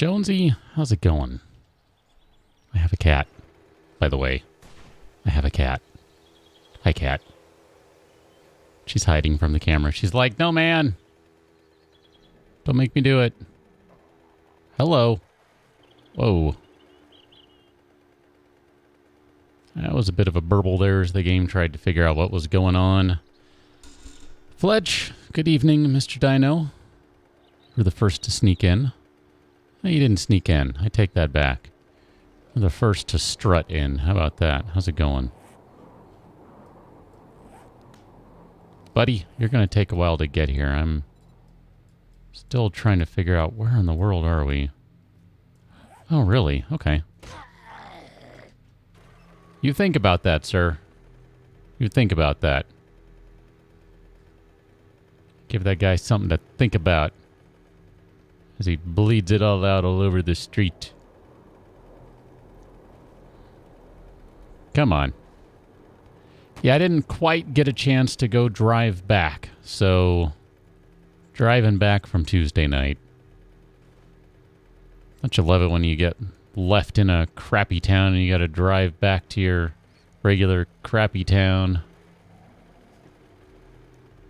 Jonesy, how's it going? I have a cat, by the way. I have a cat. Hi, cat. She's hiding from the camera. She's like, no, man. Don't make me do it. Hello. Whoa. That was a bit of a burble there as the game tried to figure out what was going on. Fletch, good evening, Mr. Dino. You were the first to sneak in. No, you didn't sneak in. I take that back. You're the first to strut in. How about that? How's it going? Buddy, you're going to take a while to get here. I'm still trying to figure out where in the world are we. Oh, really? Okay. You think about that, sir. You think about that. Give that guy something to think about as he bleeds it all out all over the street. Come on. Yeah, I didn't quite get a chance to go drive back, so driving back from Tuesday night. Don't you love it when you get left in a crappy town and you got to drive back to your regular crappy town?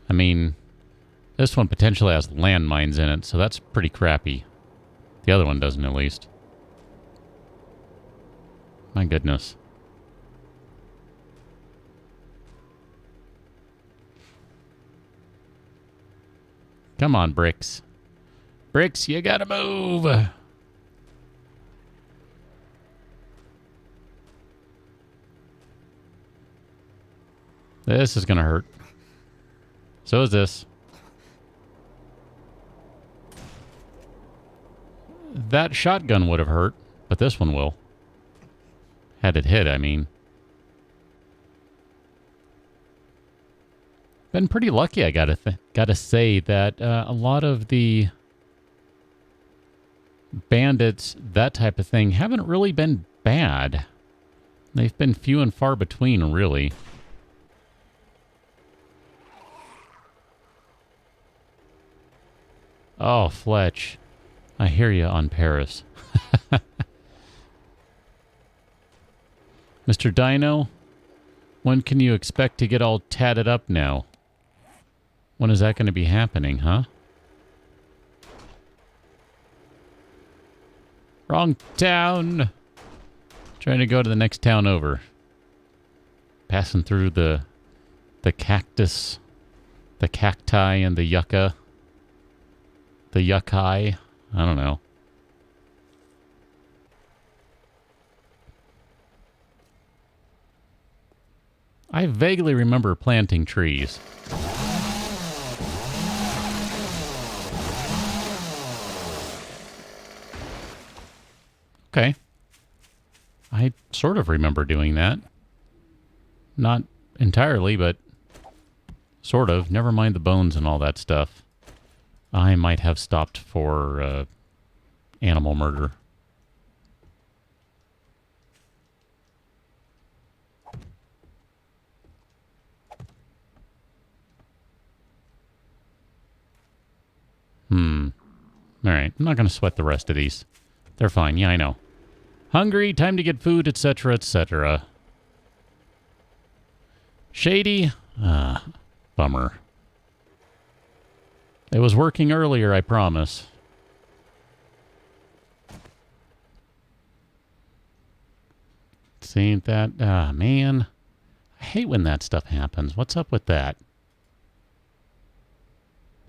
I mean, this one potentially has landmines in it, so that's pretty crappy. The other one doesn't, at least. My goodness. Come on, Bricks. Bricks, you gotta move! This is gonna hurt. So is this. That shotgun would have hurt, but this one will. Had it hit, I mean. Been pretty lucky, I gotta say, that a lot of the bandits, that type of thing, haven't really been bad. They've been few and far between, really. Oh, Fletch. I hear you on Paris. Mr. Dino, when can you expect to get all tatted up now? When is that going to be happening, huh? Wrong town. Trying to go to the next town over. Passing through the cactus, the cacti, and the yucca. The yucci. I don't know. I vaguely remember planting trees. Okay. I sort of remember doing that. Not entirely, but sort of. Never mind the bones and all that stuff. I might have stopped for animal murder. Alright, I'm not going to sweat the rest of these. They're fine, yeah, I know. Hungry, time to get food, etc., etc. Shady? Bummer. It was working earlier, I promise. See that? Man. I hate when that stuff happens. What's up with that?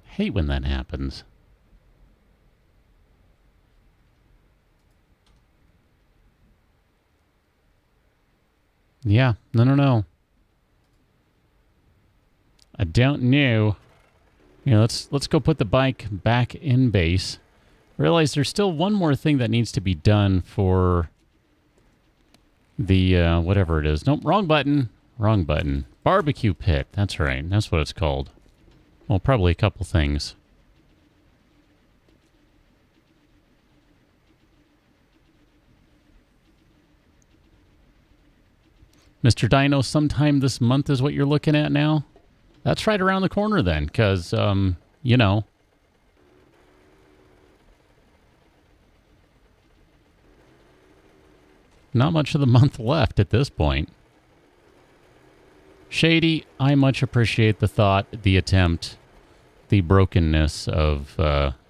Hate when that happens. Yeah, no. I don't know. You know, let's go put the bike back in base. Realize there's still one more thing that needs to be done for the whatever it is. Nope, wrong button. Wrong button. Barbecue pit. That's right. That's what it's called. Well, probably a couple things. Mr. Dino, sometime this month is what you're looking at now? That's right around the corner then, because, you know. Not much of the month left at this point. Shady, I much appreciate the thought, the attempt, the brokenness of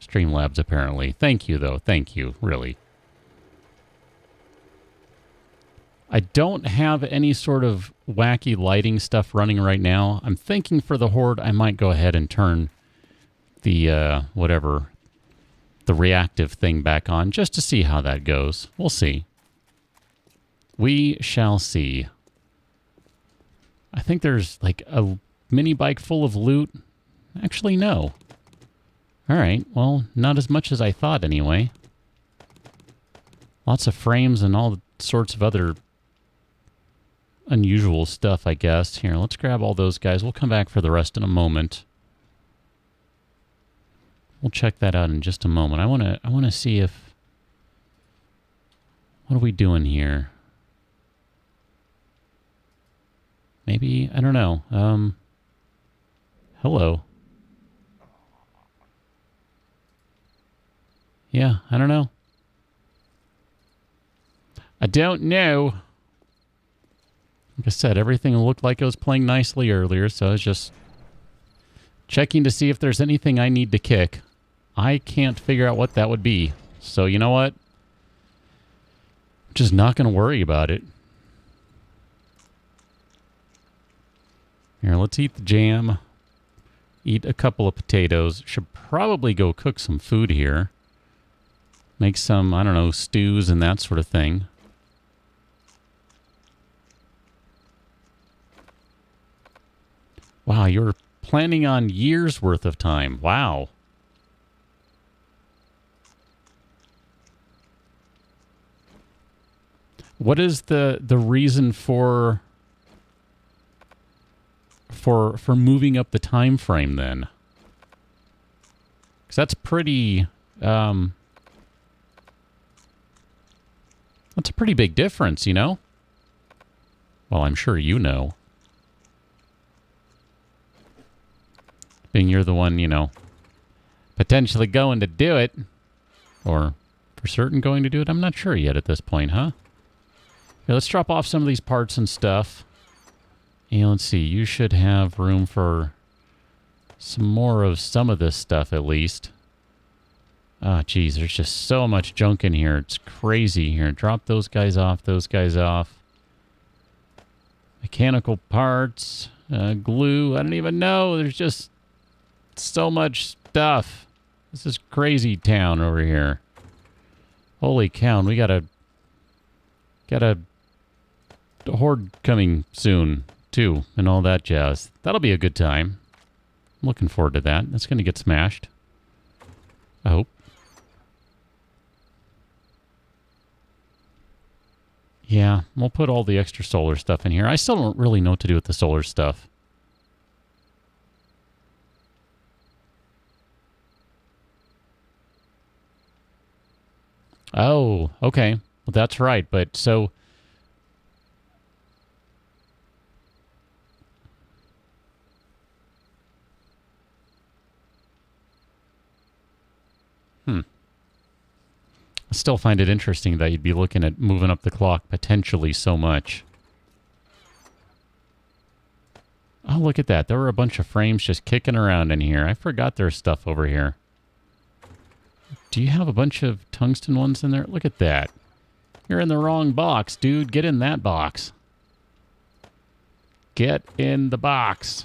Streamlabs, apparently. Thank you, though. Thank you, really. I don't have any sort of wacky lighting stuff running right now. I'm thinking for the Horde, I might go ahead and turn the, the reactive thing back on just to see how that goes. We'll see. We shall see. I think there's like a mini bike full of loot. Actually, no. All right. Well, not as much as I thought anyway. Lots of frames and all sorts of other unusual stuff, I guess. Here, let's grab all those guys. We'll come back for the rest in a moment. We'll check that out in just a moment. I want to see if... What are we doing here? Maybe, I don't know. Hello. Yeah, I don't know. I don't know. Like I said, everything looked like it was playing nicely earlier, so I was just checking to see if there's anything I need to kick. I can't figure out what that would be. So, you know what? I'm just not going to worry about it. Here, let's eat the jam. Eat a couple of potatoes. Should probably go cook some food here. Make some, I don't know, stews and that sort of thing. Wow, you're planning on years worth of time. Wow. What is the reason for moving up the time frame then? Because that's pretty that's a pretty big difference, you know? Well, I'm sure you know. Being you're the one, you know, potentially going to do it. Or for certain going to do it. I'm not sure yet at this point, huh? Here, let's drop off some of these parts and stuff. And let's see, you should have room for some more of some of this stuff at least. Ah, geez, there's just so much junk in here. It's crazy here. Drop those guys off, those guys off. Mechanical parts, glue, I don't even know. There's just so much stuff. This is crazy town over here. Holy cow, we got a horde coming soon, too, and all that jazz. That'll be a good time. I'm looking forward to that. That's going to get smashed. I hope. Yeah, we'll put all the extra solar stuff in here. I still don't really know what to do with the solar stuff. Oh, okay. Well, that's right. But so... I still find it interesting that you'd be looking at moving up the clock potentially so much. Oh, look at that. There were a bunch of frames just kicking around in here. I forgot there's stuff over here. Do you have a bunch of tungsten ones in there? Look at that. You're in the wrong box, dude. Get in that box. Get in the box.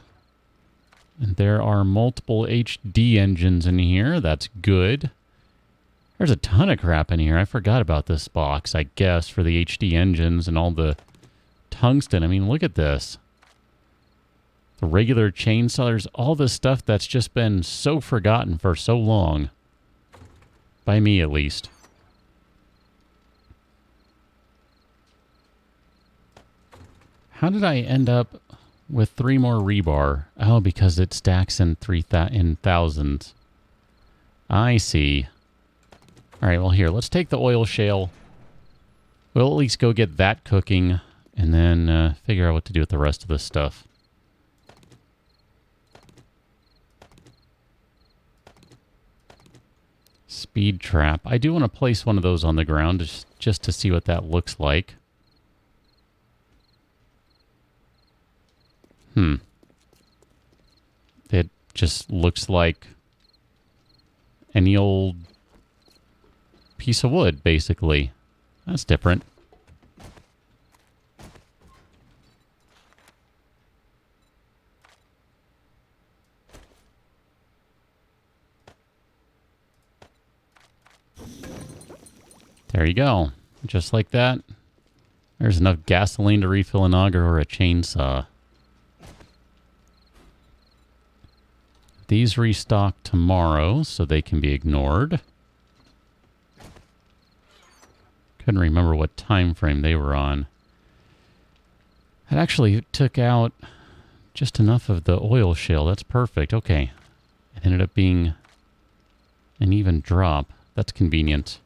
And there are multiple HD engines in here. That's good. There's a ton of crap in here. I forgot about this box, I guess, for the HD engines and all the tungsten. I mean, look at this. The regular chainsaw. There's all this stuff that's just been so forgotten for so long. By me, at least. How did I end up with 3 more rebar? Oh, because it stacks in thousands. I see. All right, well, here, let's take the oil shale. We'll at least go get that cooking and then figure out what to do with the rest of this stuff. Speed trap. I do want to place one of those on the ground just to see what that looks like. It just looks like any old piece of wood, basically. That's different. There you go. Just like that. There's enough gasoline to refill an auger or a chainsaw. These restock tomorrow, so they can be ignored. Couldn't remember what time frame they were on. It actually took out just enough of the oil shale. That's perfect. Okay. It ended up being an even drop. That's convenient.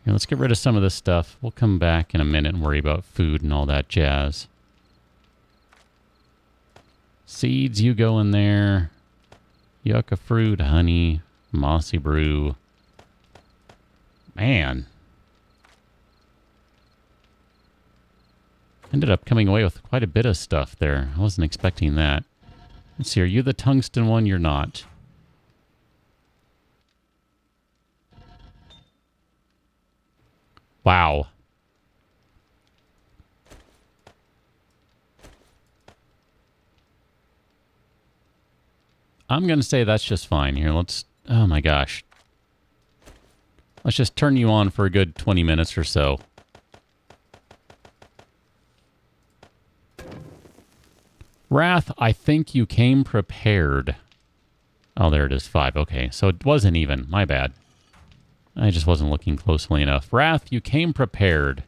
Here, let's get rid of some of this stuff. We'll come back in a minute and worry about food and all that jazz. Seeds, you go in there. Yucca fruit, honey, mossy brew. Man. Ended up coming away with quite a bit of stuff there. I wasn't expecting that. Let's see, are you the tungsten one? You're not. Wow. I'm going to say that's just fine. Here, let's... Oh my gosh. Let's just turn you on for a good 20 minutes or so. Wrath, I think you came prepared. Oh, there it is, 5. Okay, so it wasn't even. My bad. I just wasn't looking closely enough. Wrath, you came prepared.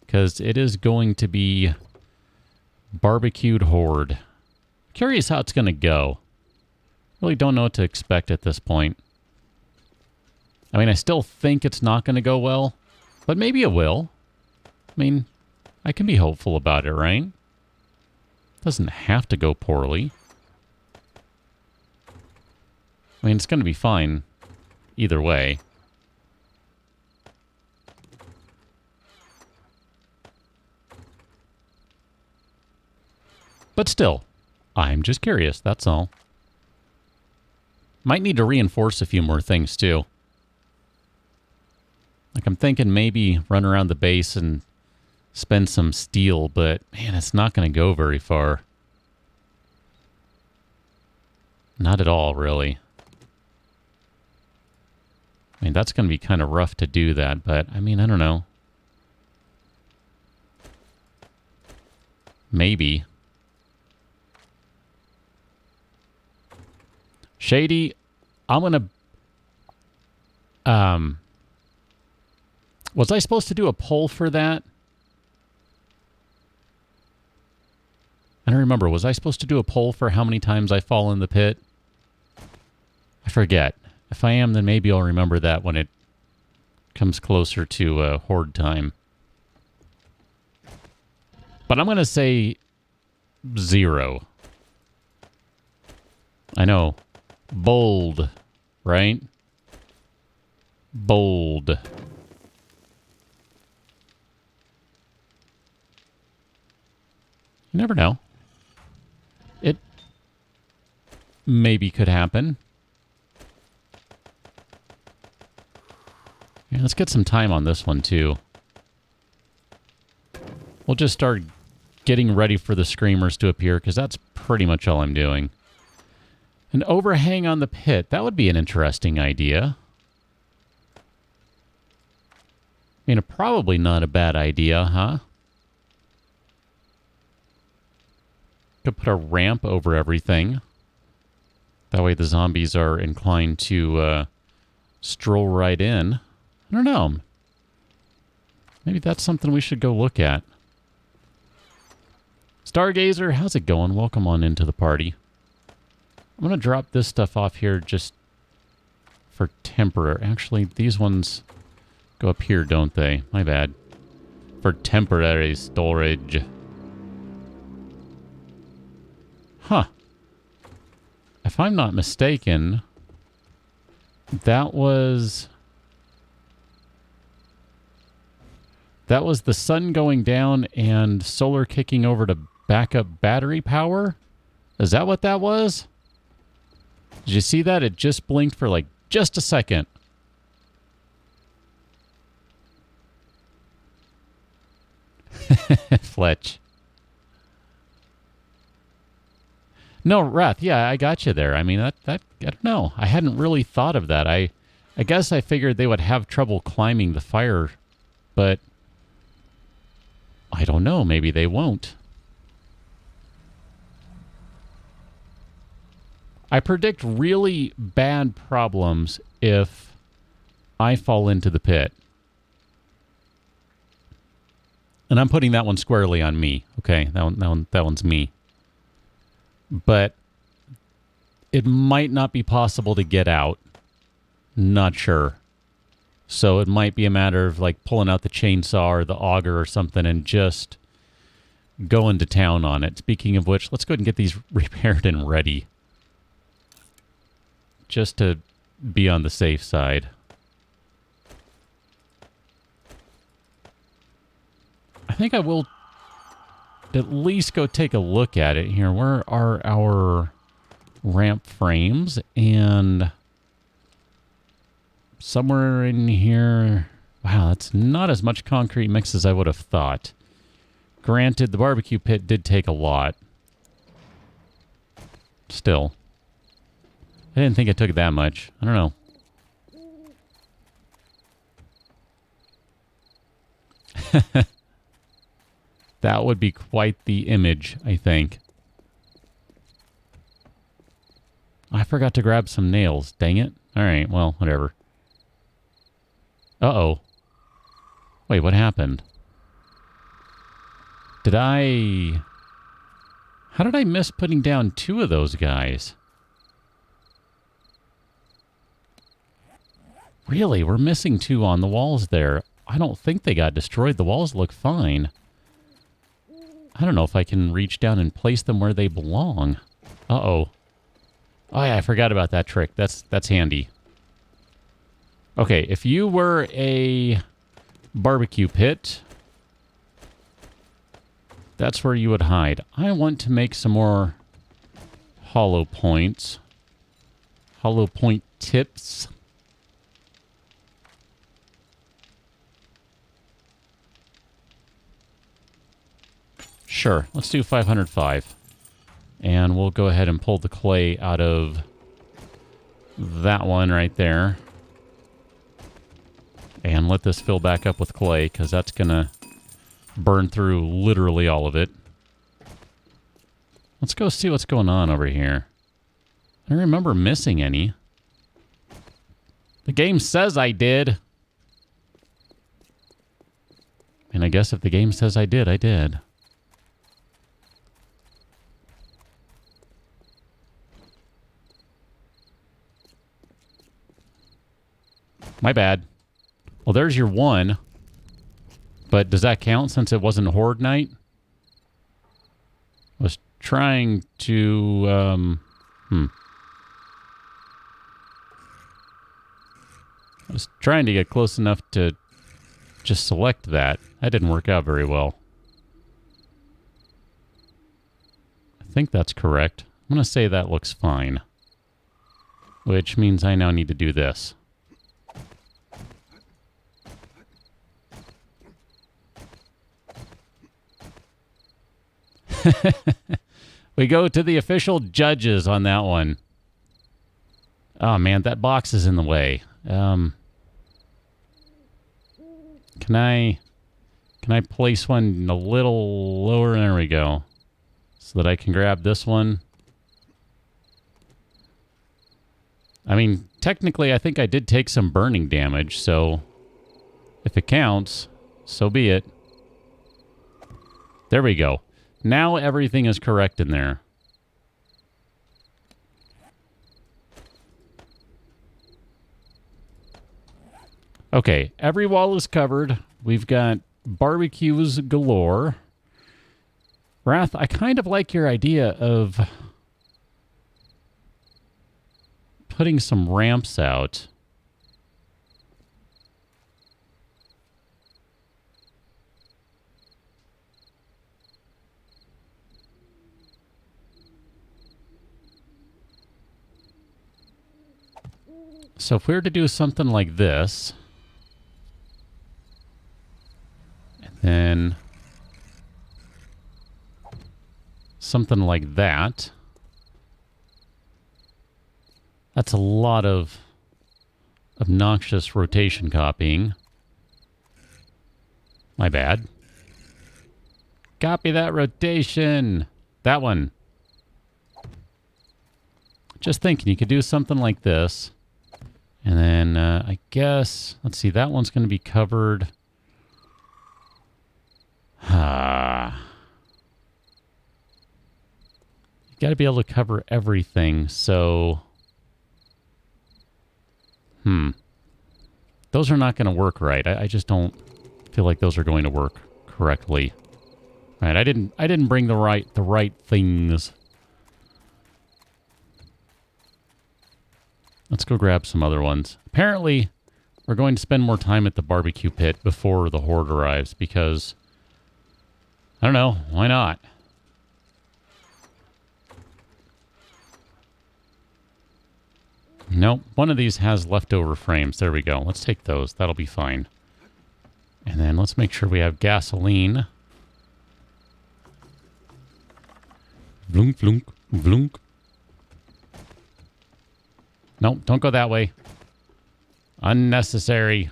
Because it is going to be barbecued horde. Curious how it's going to go. Really don't know what to expect at this point. I mean, I still think it's not going to go well. But maybe it will. I mean, I can be hopeful about it, right? Doesn't have to go poorly. I mean, it's going to be fine either way. But still, I'm just curious, that's all. Might need to reinforce a few more things, too. Like, I'm thinking maybe run around the base and spend some steel, but, man, it's not going to go very far. Not at all, really. I mean, that's going to be kind of rough to do that, but, I mean, I don't know. Maybe. Shady, I'm going to... was I supposed to do a poll for that? I don't remember. Was I supposed to do a poll for how many times I fall in the pit? I forget. If I am, then maybe I'll remember that when it comes closer to horde time. But I'm going to say 0. I know. Bold, right? Bold. You never know. It maybe could happen. Yeah, let's get some time on this one, too. We'll just start getting ready for the screamers to appear, because that's pretty much all I'm doing. An overhang on the pit. That would be an interesting idea. I mean, probably not a bad idea, huh? Could put a ramp over everything. That way the zombies are inclined to stroll right in. I don't know. Maybe that's something we should go look at. Stargazer, how's it going? Welcome on into the party. I'm going to drop this stuff off here just for temporary. Actually, these ones go up here, don't they? My bad. For temporary storage. Huh. If I'm not mistaken, that was the sun going down and solar kicking over to backup battery power. Is that what that was? Did you see that? It just blinked for like just a second. Fletch. No, Wrath, yeah, I got you there. I mean, that I don't know. I hadn't really thought of that. I guess I figured they would have trouble climbing the fire, but I don't know. Maybe they won't. I predict really bad problems if I fall into the pit. And I'm putting that one squarely on me. Okay, that one's me. But it might not be possible to get out. Not sure. So it might be a matter of like pulling out the chainsaw or the auger or something and just going to town on it. Speaking of which, let's go ahead and get these repaired and ready. Just to be on the safe side. I think I will at least go take a look at it here. Where are our ramp frames? And somewhere in here... Wow, that's not as much concrete mix as I would have thought. Granted, the barbecue pit did take a lot. Still. I didn't think it took that much. I don't know. That would be quite the image, I think. I forgot to grab some nails. Dang it. Alright, well, whatever. Uh-oh. Wait, what happened? How did I miss putting down 2 of those guys? Really? We're missing 2 on the walls there. I don't think they got destroyed. The walls look fine. I don't know if I can reach down and place them where they belong. Uh-oh. Oh, yeah, I forgot about that trick. That's handy. Okay, if you were a barbecue pit, that's where you would hide. I want to make some more hollow points. Hollow point tips. Sure, let's do 505. And we'll go ahead and pull the clay out of that one right there. And let this fill back up with clay, because that's going to burn through literally all of it. Let's go see what's going on over here. I don't remember missing any. The game says I did. And I guess if the game says I did, I did. My bad. Well, there's your 1. But does that count since it wasn't Horde night? I was trying to... I was trying to get close enough to just select that. That didn't work out very well. I think that's correct. I'm going to say that looks fine. Which means I now need to do this. We go to the official judges on that one. Oh man, that box is in the way. Can I place one a little lower? There we go. So that I can grab this one. I mean, technically I think I did take some burning damage, so if it counts, so be it. There we go. Now everything is correct in there. Okay, every wall is covered. We've got barbecues galore. Wrath, I kind of like your idea of putting some ramps out. So if we were to do something like this, and then something like that, that's a lot of obnoxious rotation copying. My bad. Copy that rotation. That one. Just thinking, you could do something like this. And then, I guess, let's see, that one's going to be covered. You got to be able to cover everything, so... Those are not going to work right. I just don't feel like those are going to work correctly. All right, I didn't bring the right things. Let's go grab some other ones. Apparently, we're going to spend more time at the barbecue pit before the horde arrives because, I don't know, why not? Nope, one of these has leftover frames. There we go. Let's take those. That'll be fine. And then let's make sure we have gasoline. Vlunk, vlunk, vlunk. No, don't go that way. Unnecessary.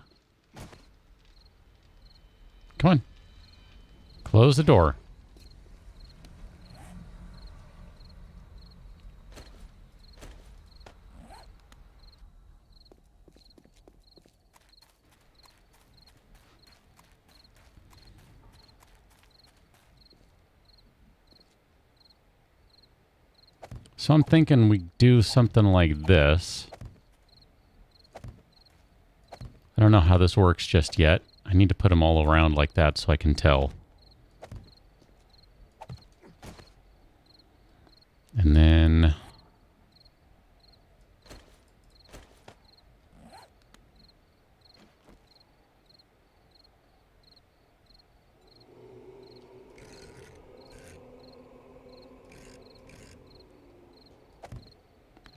Come on. Close the door. So I'm thinking we do something like this. I don't know how this works just yet. I need to put them all around like that so I can tell. And then...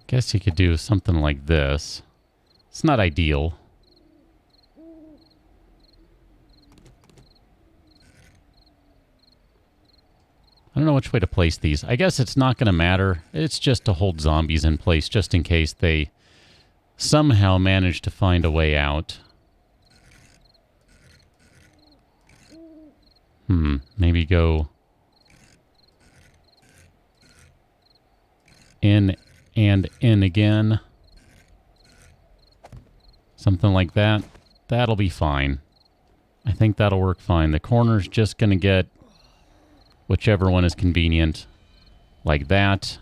guess you could do something like this. It's not ideal. I don't know which way to place these. I guess it's not going to matter. It's just to hold zombies in place just in case they somehow manage to find a way out. Maybe go in and in again. Something like that. That'll be fine. I think that'll work fine. The corner's just going to get whichever one is convenient. Like that.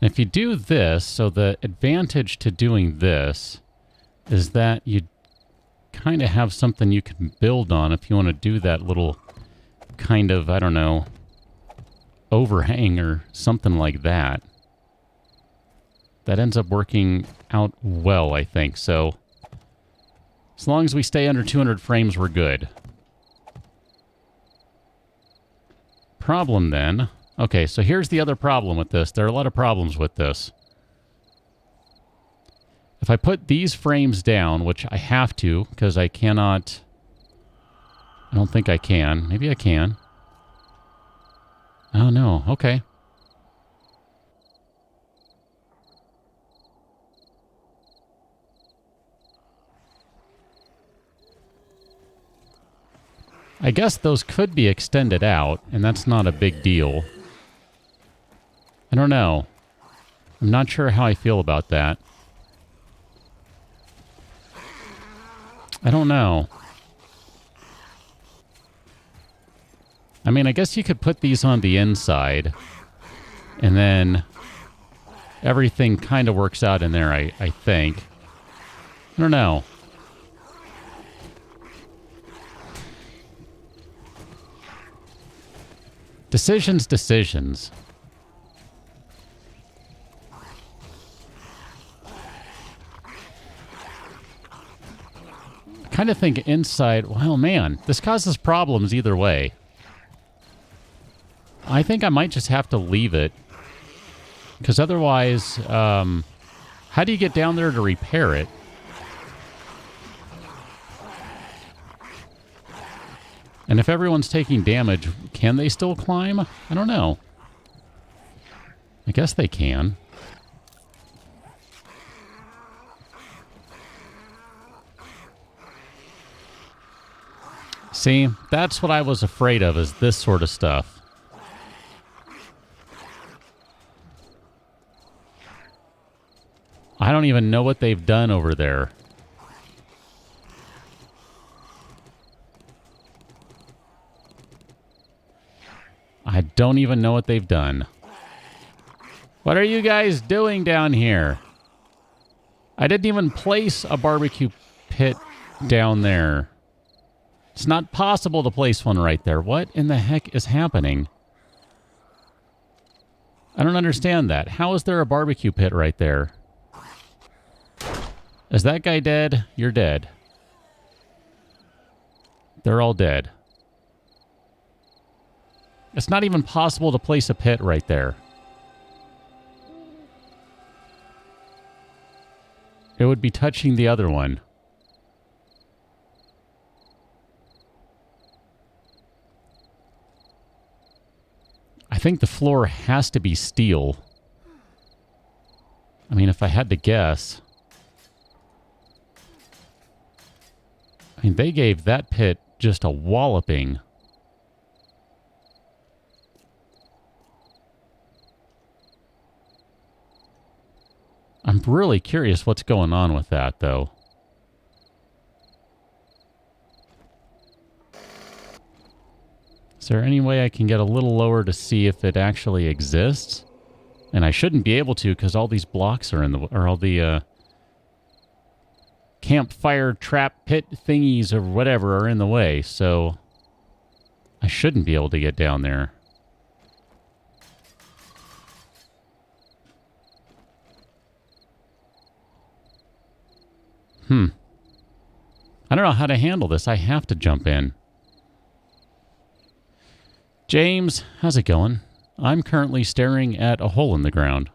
And if you do this, so the advantage to doing this is that you kind of have something you can build on if you want to do that little kind of, I don't know, overhang or something like that. That ends up working out well, I think. So, as long as we stay under 200 frames, we're good. Problem then. Okay, so here's the other problem with this. There are a lot of problems with this. If I put these frames down, which I have to, because I cannot... I don't think I can. Maybe I can. Oh, no. Okay. I guess those could be extended out, and that's not a big deal. I don't know. I'm not sure how I feel about that. I don't know. I mean, I guess you could put these on the inside, and then everything kind of works out in there, I think. I don't know. Decisions. I kind of think inside, well, man, this causes problems either way. I think I might just have to leave it Because otherwise, how do you get down there to repair it? And if everyone's taking damage, can they still climb? I don't know. I guess they can. See, that's what I was afraid of, is this sort of stuff. I don't even know what they've done over there. I don't even know what they've done. What are you guys doing down here? I didn't even place a barbecue pit down there. It's not possible to place one right there. What in the heck is happening? I don't understand that. How is there a barbecue pit right there? Is that guy dead? You're dead. They're all dead. It's not even possible to place a pit right there. It would be touching the other one. I think the floor has to be steel. I mean, if I had to guess. I mean, they gave that pit just a walloping. I'm really curious what's going on with that, though. Is there any way I can get a little lower to see if it actually exists? And I shouldn't be able to because all these blocks are in the... or all the campfire trap pit thingies or whatever are in the way, so... I shouldn't be able to get down there. I don't know how to handle this. I have to jump in. James, how's it going? I'm currently staring at a hole in the ground.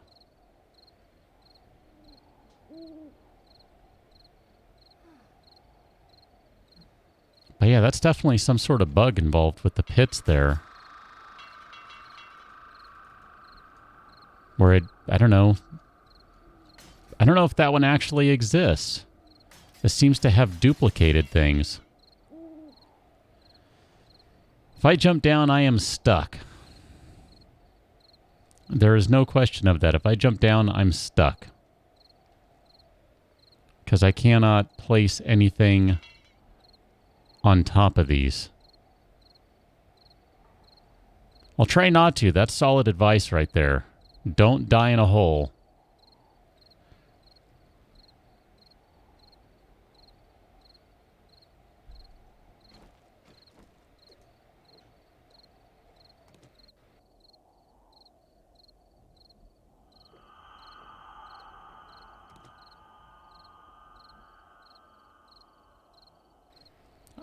But yeah, that's definitely some sort of bug involved with the pits there. Where it, I don't know. I don't know if that one actually exists. This seems to have duplicated things. If I jump down, I am stuck. There is no question of that. If I jump down, I'm stuck. Because I cannot place anything on top of these. I'll try not to. That's solid advice right there. Don't die in a hole.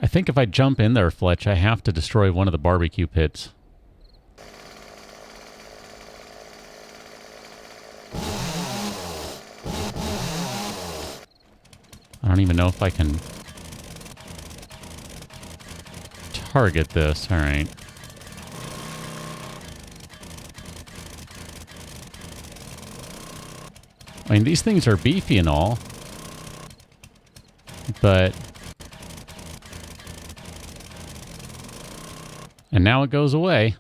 I think if I jump in there, Fletch, I have to destroy one of the barbecue pits. I don't even know if I can target this. All right. I mean, these things are beefy and all, but... And now it goes away.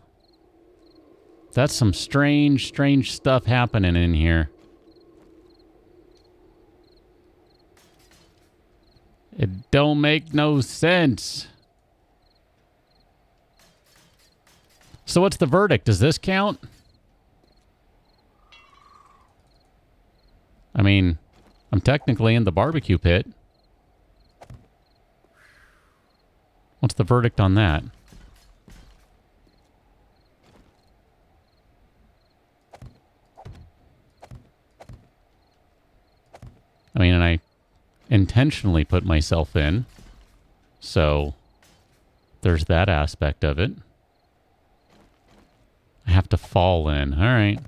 That's some strange, strange stuff happening in here. It don't make no sense. So what's the verdict? Does this count? I mean, I'm technically in the barbecue pit. What's the verdict on that? I mean, and I intentionally put myself in, so there's that aspect of it. I have to fall in. All right.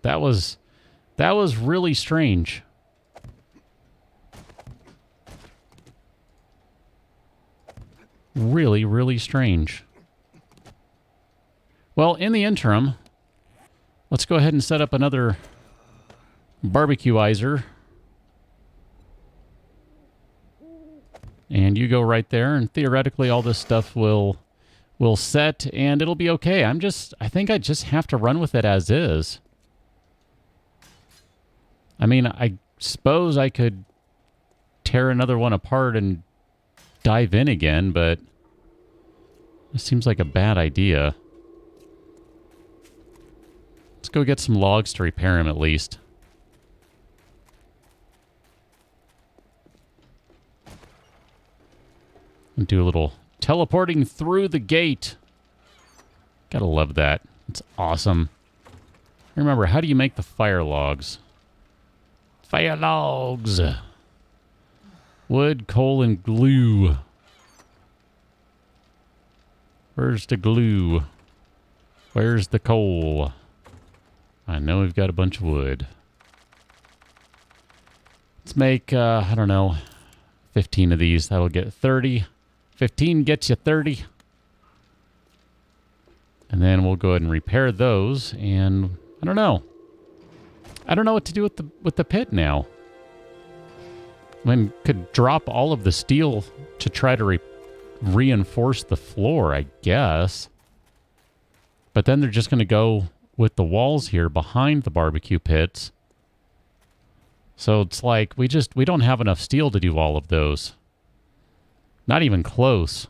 That was really strange. Really, really strange. Well, in the interim, let's go ahead and set up another barbecueizer. And you go right there, and theoretically all this stuff will set, and it'll be okay. I think I just have to run with it as is. I mean, I suppose I could tear another one apart and dive in again, but it seems like a bad idea. Let's go get some logs to repair him at least. And do a little teleporting through the gate. Gotta love that. It's awesome. Remember, how do you make the fire logs? Fire logs! Wood, coal, and glue. Where's the glue? Where's the coal? I know we've got a bunch of wood. Let's make, I don't know, 15 of these. That'll get 30. 15 gets you 30. And then we'll go ahead and repair those. And I don't know. I don't know what to do with the pit now. I mean, could drop all of the steel to try to reinforce the floor, I guess. But then they're just going to go with the walls here behind the barbecue pits. So it's like we don't have enough steel to do all of those. Not even close.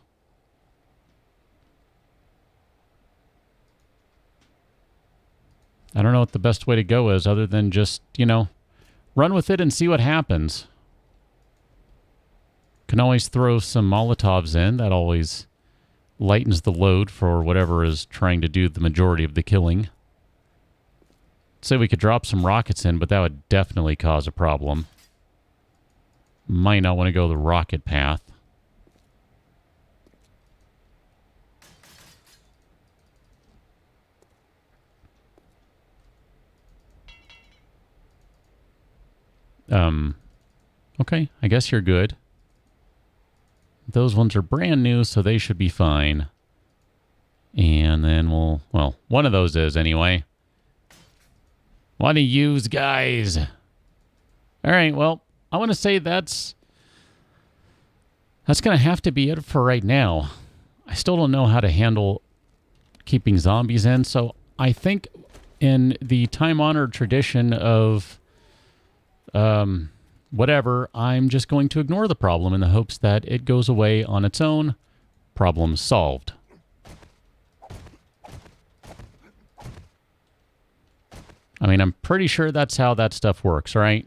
I don't know what the best way to go is other than just, run with it and see what happens. Can always throw some Molotovs in. That always lightens the load for whatever is trying to do the majority of the killing. Say we could drop some rockets in, but that would definitely cause a problem. Might not want to go the rocket path. Okay, I guess you're good. Those ones are brand new, so they should be fine. And then well, one of those is anyway. One of yous guys. All right, well, I want to say that's going to have to be it for right now. I still don't know how to handle keeping zombies in, so I think in the time-honored tradition of whatever, I'm just going to ignore the problem in the hopes that it goes away on its own. Problem solved. I mean, I'm pretty sure that's how that stuff works, right?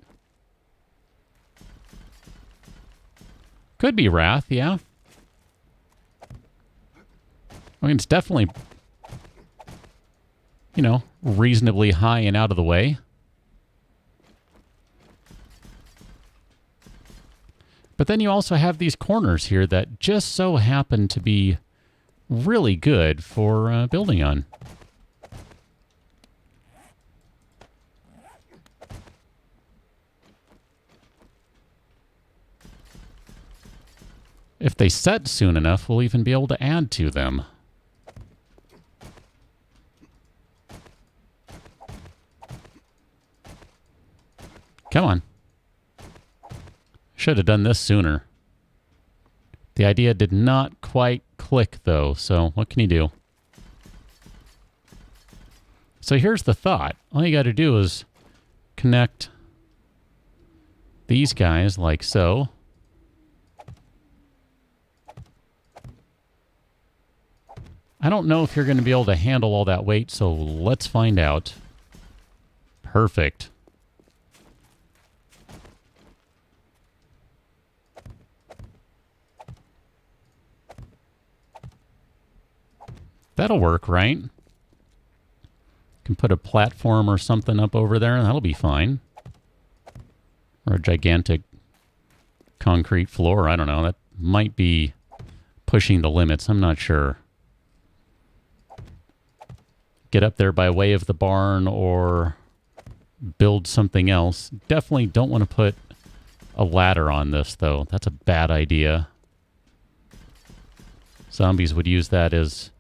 Could be wrath, yeah. I mean, it's definitely, reasonably high and out of the way. But then you also have these corners here that just so happen to be really good for building on. If they set soon enough, we'll even be able to add to them. Come on. Should have done this sooner. The idea did not quite click, though, so what can you do? So here's the thought. All you got to do is connect these guys like so. I don't know if you're going to be able to handle all that weight, so let's find out. Perfect. That'll work, right? Can put a platform or something up over there, and that'll be fine. Or a gigantic concrete floor. I don't know. That might be pushing the limits. I'm not sure. get up there by way of the barn or build something else. Definitely don't want to put a ladder on this, though. That's a bad idea. Zombies would use that as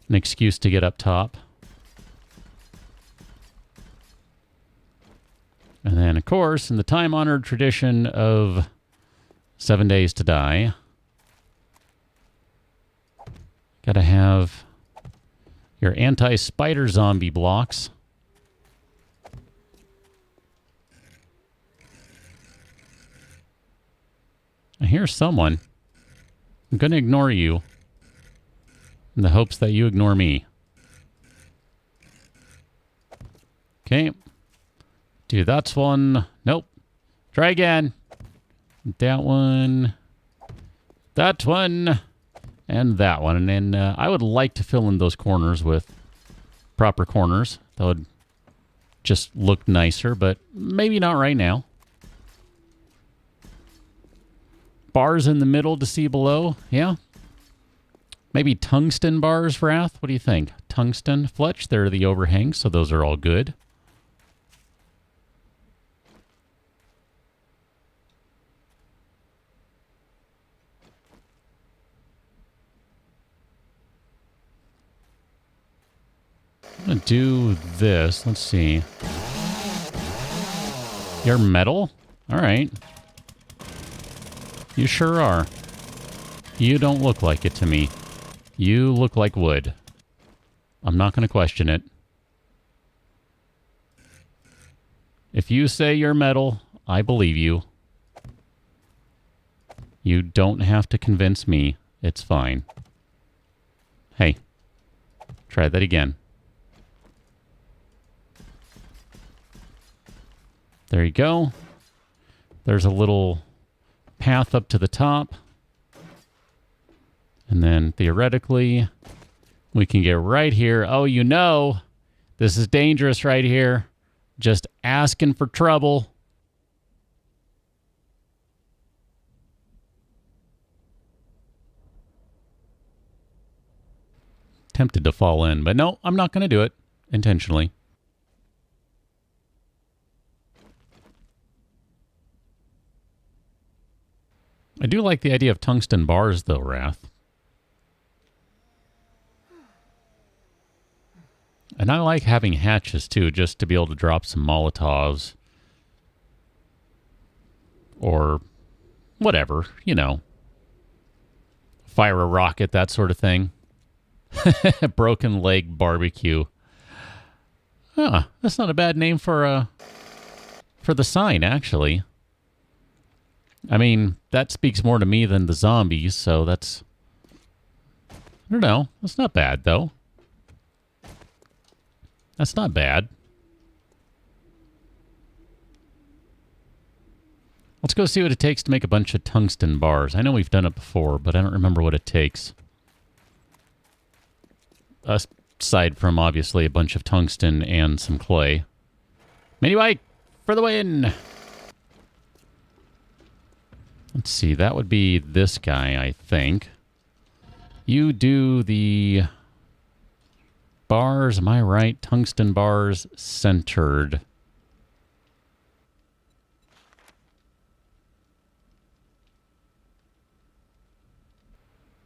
an excuse to get up top. And then, of course, in the time-honored tradition of 7 days to die, gotta have your anti-spider zombie blocks. I hear someone. I'm gonna ignore you in the hopes that you ignore me. Okay. Do that one. Nope. Try again. That one. That one. And that one. And then I would like to fill in those corners with proper corners. That would just look nicer, but maybe not right now. Bars in the middle to see below. Yeah. Maybe tungsten bars, Wrath? What do you think? Tungsten, Fletch? They're the overhangs, so those are all good. I'm going to do this. Let's see. You're metal? All right. You sure are. You don't look like it to me. You look like wood. I'm not going to question it. If you say you're metal, I believe you. You don't have to convince me. It's fine. Hey, try that again. There you go. There's a little path up to the top. And then theoretically, we can get right here. Oh, you know, this is dangerous right here. Just asking for trouble. Tempted to fall in, but no, I'm not going to do it intentionally. I do like the idea of tungsten bars, though, Wrath. And I like having hatches, too, just to be able to drop some Molotovs. Or whatever, you know. Fire a rocket, that sort of thing. Broken leg barbecue. Huh, that's not a bad name for the sign, actually. I mean, that speaks more to me than the zombies, so that's... I don't know. That's not bad, though. That's not bad. Let's go see what it takes to make a bunch of tungsten bars. I know we've done it before, but I don't remember what it takes. Aside from, obviously, a bunch of tungsten and some clay. Mini bike for the win! Let's see, that would be this guy, I think. You do the bars, am I right? Tungsten bars centered.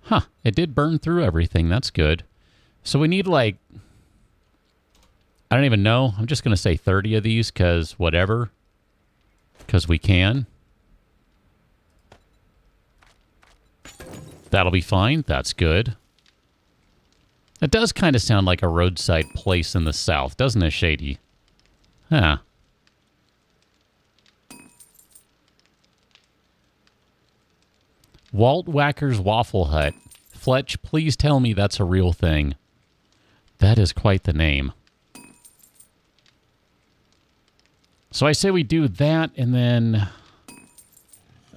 Huh, it did burn through everything. That's good. So we need like, I don't even know. I'm just going to say 30 of these because whatever. Because we can. That'll be fine. That's good. It does kind of sound like a roadside place in the south, doesn't it, Shady? Huh. Walt Wacker's Waffle Hut. Fletch, please tell me that's a real thing. That is quite the name. So I say we do that, and then...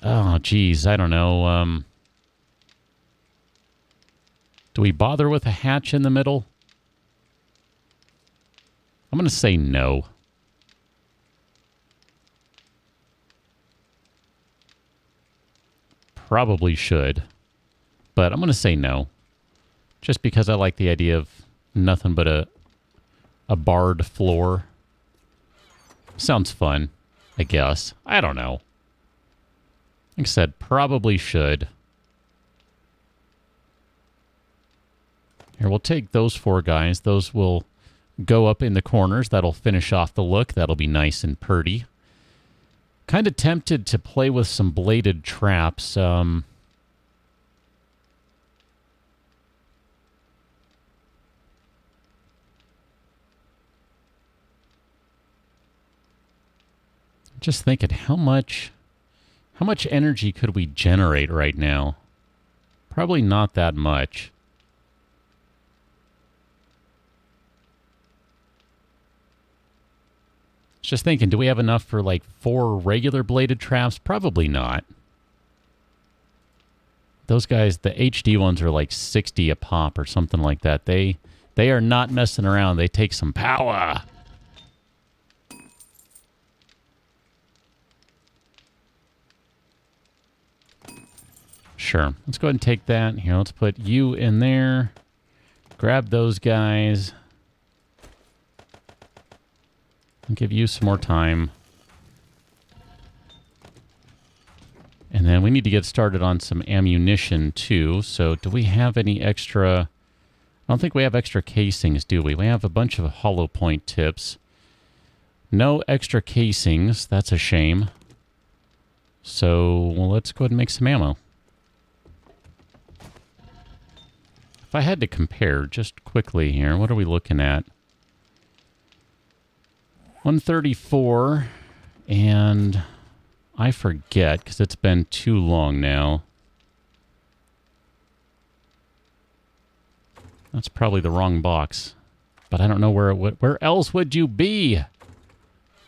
Oh, geez, I don't know. Do we bother with a hatch in the middle? I'm going to say no. Probably should. But I'm going to say no. Just because I like the idea of nothing but a a barred floor. Sounds fun, I guess. I don't know. Like I said, probably should. Here, we'll take those 4 guys. Those will go up in the corners. That'll finish off the look. That'll be nice and purty. Kind of tempted to play with some bladed traps. Just thinking, how much energy could we generate right now? Probably not that much. Just thinking, do we have enough for like 4 regular bladed traps? Probably not. Those guys, the HD ones are like 60 a pop or something like that. They are not messing around. They take some power. Sure. Let's go ahead and take that. Here, let's put you in there. Grab those guys. I'll give you some more time. And then we need to get started on some ammunition, too. So do we have any extra... I don't think we have extra casings, do we? We have a bunch of hollow point tips. No extra casings. That's a shame. So, well, let's go ahead and make some ammo. If I had to compare just quickly here, what are we looking at? 134, and I forget because it's been too long now. That's probably the wrong box, but I don't know where it would. Where else would you be?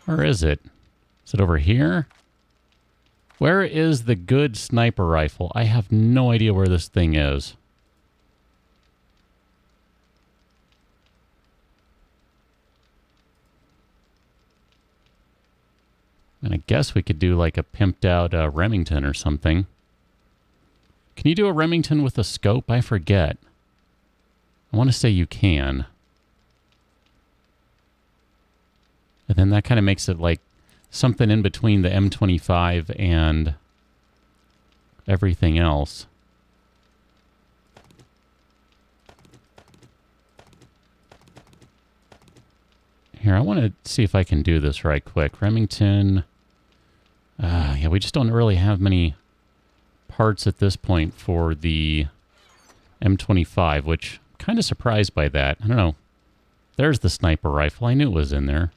Where is it? Is it over here? Where is the good sniper rifle? I have no idea where this thing is. And I guess we could do like a pimped out Remington or something. Can you do a Remington with a scope? I forget. I want to say you can. And then that kind of makes it like something in between the M25 and everything else. Here, I want to see if I can do this right quick. Remington. Yeah, we just don't really have many parts at this point for the M25, which I'm kind of surprised by that. I don't know. There's the sniper rifle. I knew it was in there.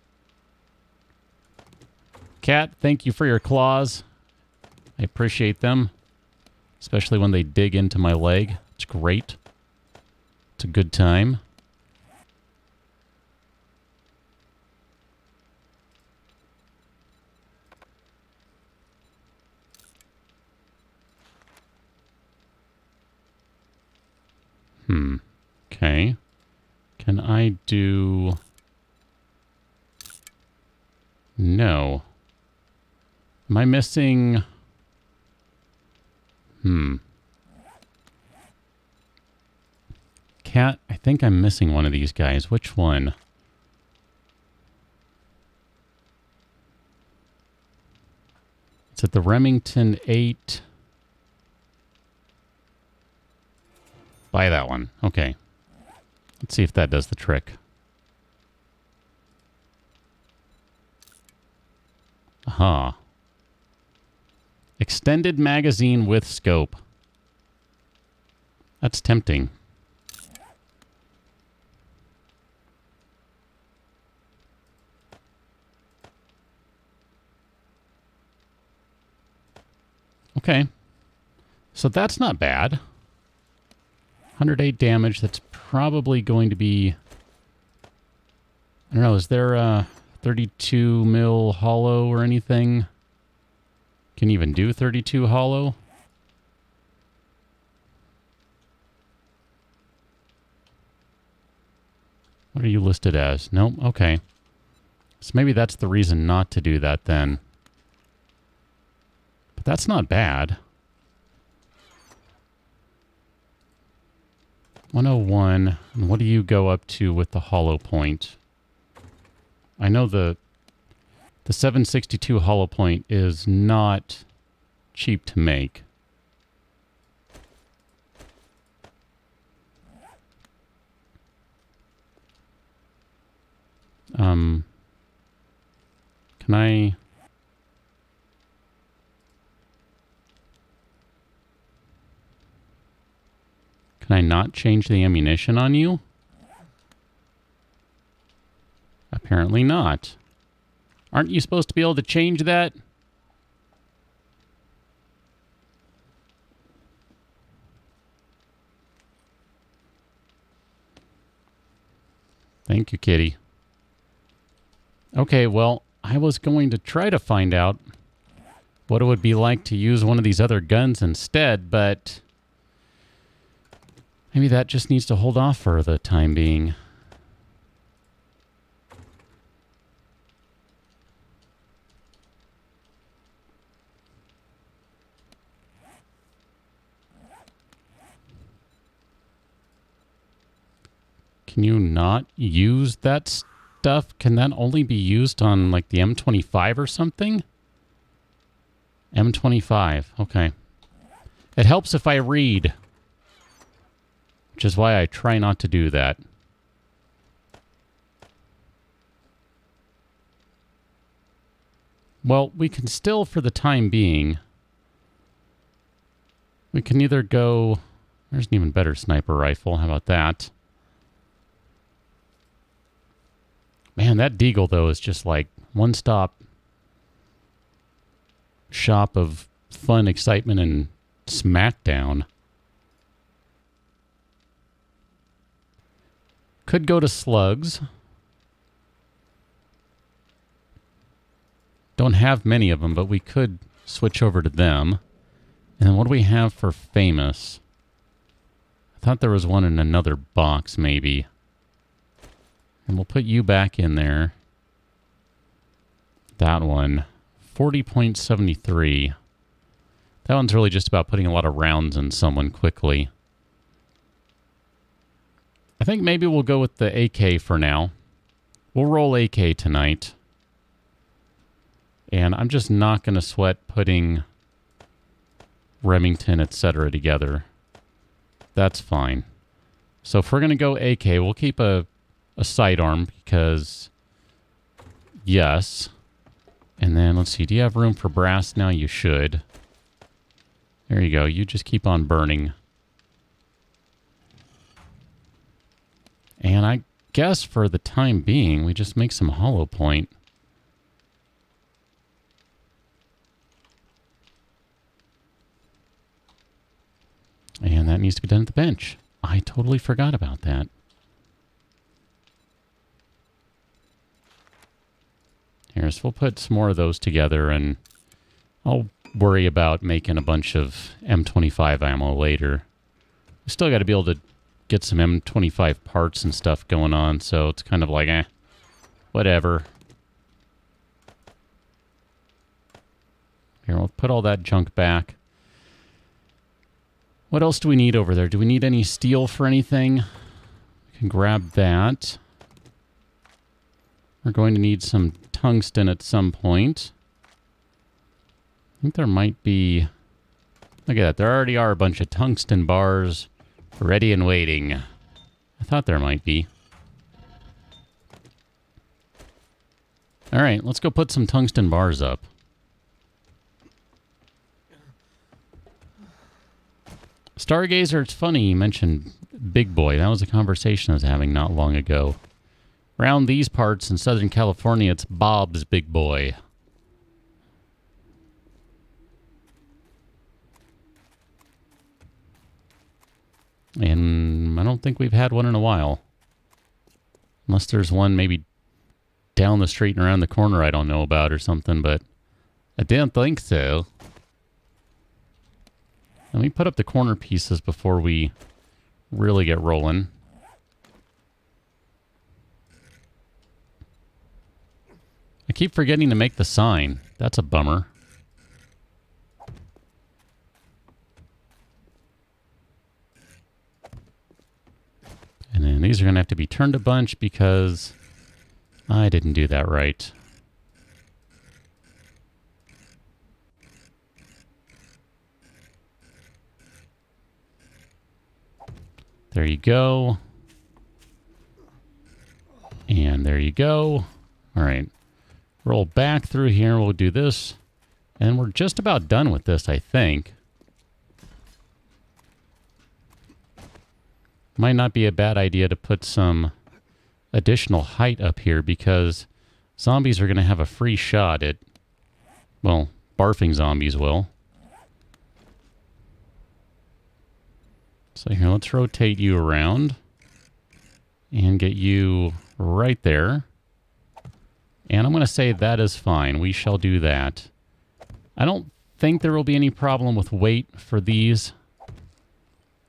Cat, thank you for your claws. I appreciate them, especially when they dig into my leg. It's great. It's a good time. Okay. Can I do... No. Am I missing... Cat, I think I'm missing one of these guys. Which one? Is it the Remington 8? Buy that one. Okay. Let's see if that does the trick. Aha. Extended magazine with scope. That's tempting. Okay. So that's not bad. 108 damage. That's probably going to be... I don't know. Is there a 32 mil hollow or anything? Can you even do 32 hollow? What are you listed as? Nope. Okay. So maybe that's the reason not to do that then. But that's not bad. 101. And what do you go up to with the hollow point? I know the 762 hollow point is not cheap to make. Can I... Can I not change the ammunition on you? Apparently not. Aren't you supposed to be able to change that? Thank you, kitty. Okay, well, I was going to try to find out what it would be like to use one of these other guns instead, but maybe that just needs to hold off for the time being. Can you not use that stuff? Can that only be used on, like, the M25 or something? M25, okay. It helps if I read, which is why I try not to do that. Well, we can still, for the time being, we can either go... There's an even better sniper rifle. How about that? Man, that Deagle, though, is just like one-stop shop of fun, excitement, and smackdown. Could go to slugs. Don't have many of them, but we could switch over to them. And then what do we have for famous? I thought there was one in another box, maybe. And we'll put you back in there. That one. 40.73. That one's really just about putting a lot of rounds in someone quickly. I think maybe we'll go with the AK for now. We'll roll AK tonight. And I'm just not going to sweat putting Remington, etc. together. That's fine. So if we're going to go AK, we'll keep a sidearm because, yes. And then, let's see, do you have room for brass now? You should. There you go. You just keep on burning. And I guess for the time being, we just make some hollow point. And that needs to be done at the bench. I totally forgot about that. Here, so we'll put some more of those together, and I'll worry about making a bunch of M25 ammo later. We still got to be able to get some M25 parts and stuff going on, so it's kind of like, whatever. Here, we'll put all that junk back. What else do we need over there? Do we need any steel for anything? We can grab that. We're going to need some tungsten at some point. I think there might be... Look at that. There already are a bunch of tungsten bars ready and waiting. I thought there might be. All right, let's go put some tungsten bars up. Stargazer, it's funny you mentioned Big Boy. That was a conversation I was having not long ago. Around these parts in Southern California, it's Bob's Big Boy. And I don't think we've had one in a while. Unless there's one maybe down the street and around the corner I don't know about or something, but I didn't think so. Let me put up the corner pieces before we really get rolling. I keep forgetting to make the sign. That's a bummer. And then these are going to have to be turned a bunch because I didn't do that right. There you go. And there you go. All right. Roll back through here. We'll do this. And we're just about done with this, I think. Might not be a bad idea to put some additional height up here because zombies are going to have a free shot at, well, barfing zombies will. So here, let's rotate you around and get you right there. And I'm going to say that is fine. We shall do that. I don't think there will be any problem with weight for these.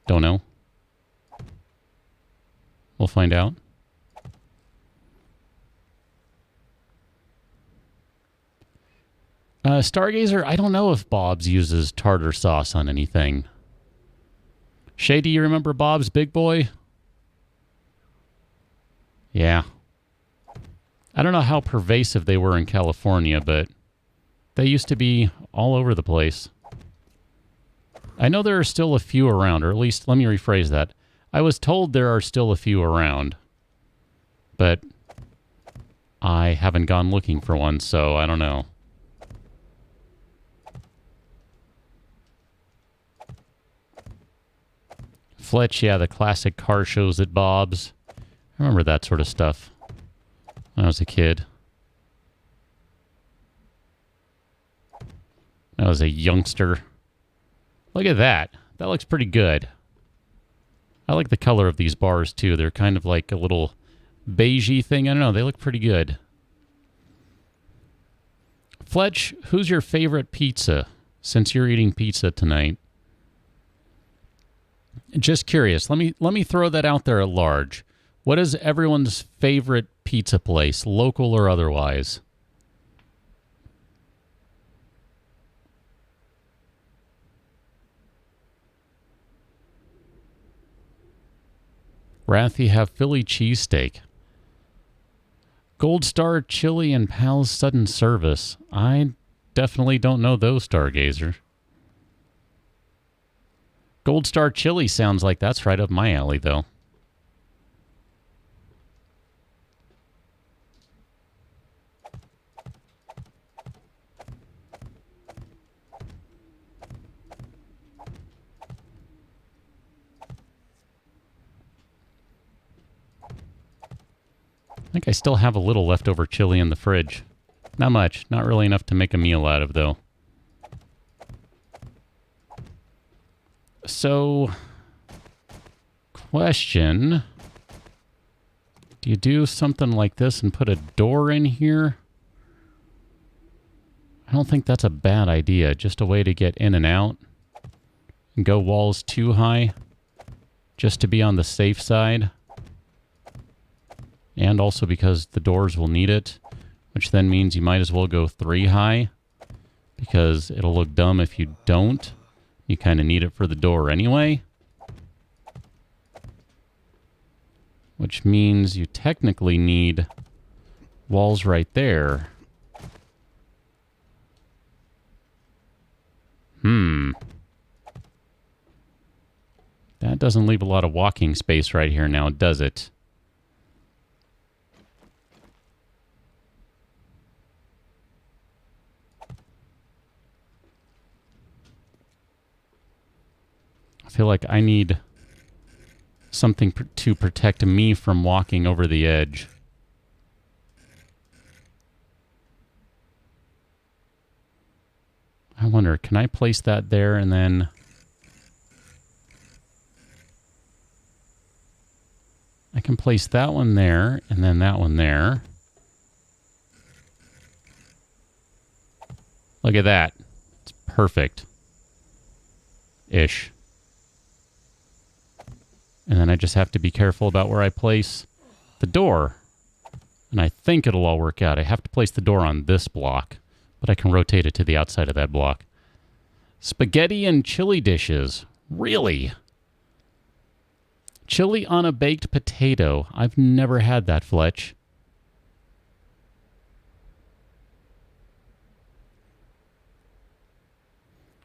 Don't know. We'll find out. Stargazer, I don't know if Bob's uses tartar sauce on anything. Shay, do you remember Bob's Big Boy? Yeah. I don't know how pervasive they were in California, but they used to be all over the place. I know there are still a few around, or at least, let me rephrase that. I was told there are still a few around, but I haven't gone looking for one, so I don't know. Fletch, yeah, the classic car shows at Bob's. I remember that sort of stuff when I was a kid. I was a youngster. Look at that. That looks pretty good. I like the color of these bars, too. They're kind of like a little beigey thing. I don't know. They look pretty good. Fletch, who's your favorite pizza, since you're eating pizza tonight? Just curious. Let me throw that out there at large. What is everyone's favorite pizza place, local or otherwise? Wrathy have Philly cheesesteak. Gold Star Chili and Pal's Sudden Service. I definitely don't know those, Stargazer. Gold Star Chili sounds like that's right up my alley, though. I think I still have a little leftover chili in the fridge. Not much. Not really enough to make a meal out of, though. So, question. Do you do something like this and put a door in here? I don't think that's a bad idea. Just a way to get in and out. And go walls too high. Just to be on the safe side. And also because the doors will need it. Which then means you might as well go 3 high. Because it'll look dumb if you don't. You kind of need it for the door anyway. Which means you technically need walls right there. That doesn't leave a lot of walking space right here now, does it? I feel like I need something to protect me from walking over the edge. I wonder, can I place that there and then... I can place that one there and then that one there. Look at that. It's perfect. Ish. And then I just have to be careful about where I place the door. And I think it'll all work out. I have to place the door on this block, but I can rotate it to the outside of that block. Spaghetti and chili dishes. Really? Chili on a baked potato. I've never had that, Fletch.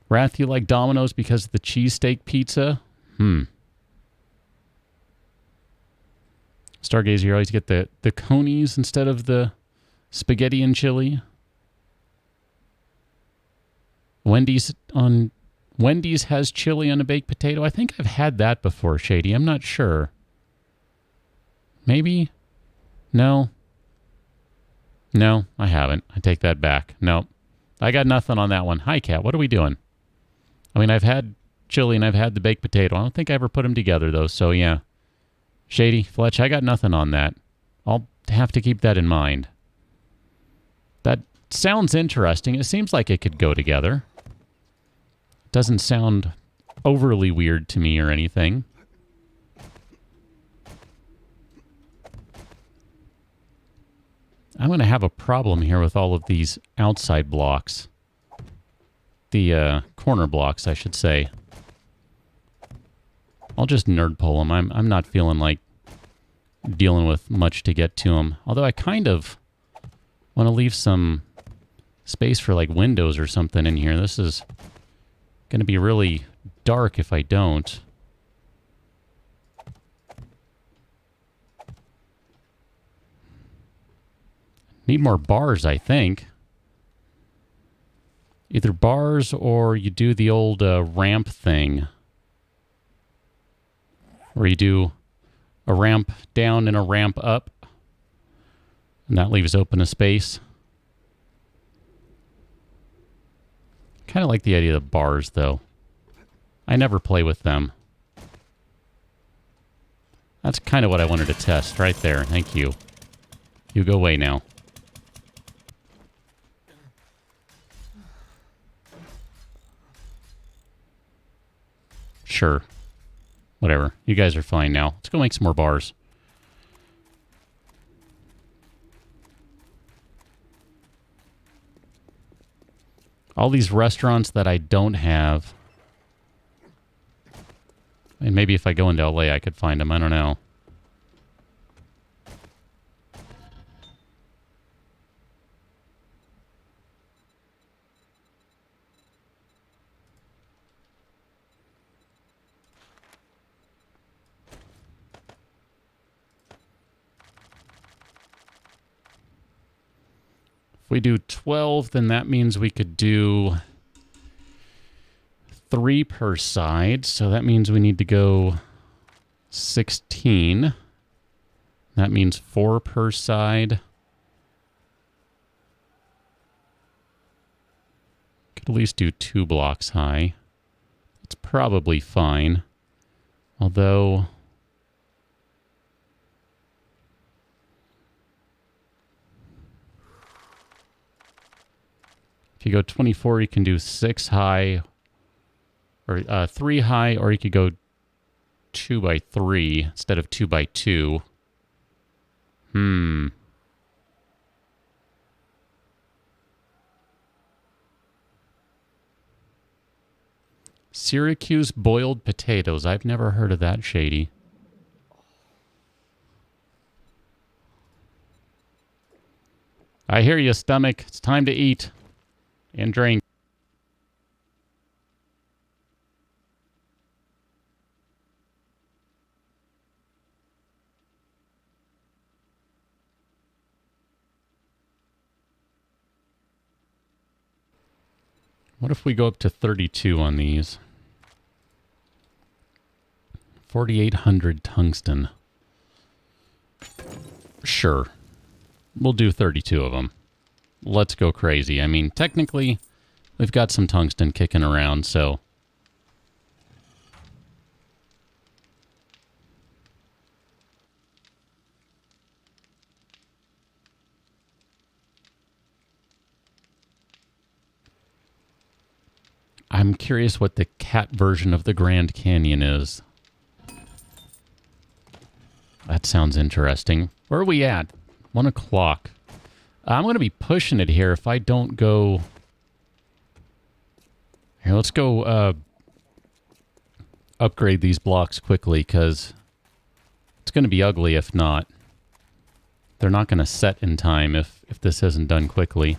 Wrath, you like Domino's because of the cheesesteak pizza? Stargazer, you always get the conies instead of the spaghetti and chili. Wendy's has chili on a baked potato. I think I've had that before, Shady. I'm not sure. Maybe? No. No, I haven't. I take that back. No. I got nothing on that one. Hi, Cat. What are we doing? I mean, I've had chili and I've had the baked potato. I don't think I ever put them together, though. So, yeah. Shady, Fletch, I got nothing on that. I'll have to keep that in mind. That sounds interesting. It seems like it could go together. Doesn't sound overly weird to me or anything. I'm going to have a problem here with all of these outside blocks. The corner blocks, I should say. I'll just nerd pull them. I'm not feeling like dealing with much to get to them. Although I kind of want to leave some space for like windows or something in here. This is going to be really dark if I don't. Need more bars, I think. Either bars or you do the old ramp thing. Where you do a ramp down and a ramp up. And that leaves open a space. Kind of like the idea of the bars, though. I never play with them. That's kind of what I wanted to test right there. Thank you. You go away now. Sure. Whatever. You guys are fine now. Let's go make some more bars. All these restaurants that I don't have. And maybe if I go into LA, I could find them. I don't know. If we do 12, then that means we could do 3 per side. So that means we need to go 16. That means 4 per side. Could at least do 2 blocks high. It's probably fine. Although... if you go 24, you can do 6 high, or 3 high, or you could go 2 by 3 instead of 2 by 2. Syracuse boiled potatoes. I've never heard of that, Shady. I hear you, stomach. It's time to eat. And drink. What if we go up to 32 on these? 4,800 tungsten. Sure. We'll do 32 of them. Let's go crazy. I mean, technically, we've got some tungsten kicking around, so... I'm curious what the cat version of the Grand Canyon is. That sounds interesting. Where are we at? 1 o'clock. I'm going to be pushing it here if I don't go... Here, let's go upgrade these blocks quickly, because it's going to be ugly if not. They're not going to set in time if this isn't done quickly.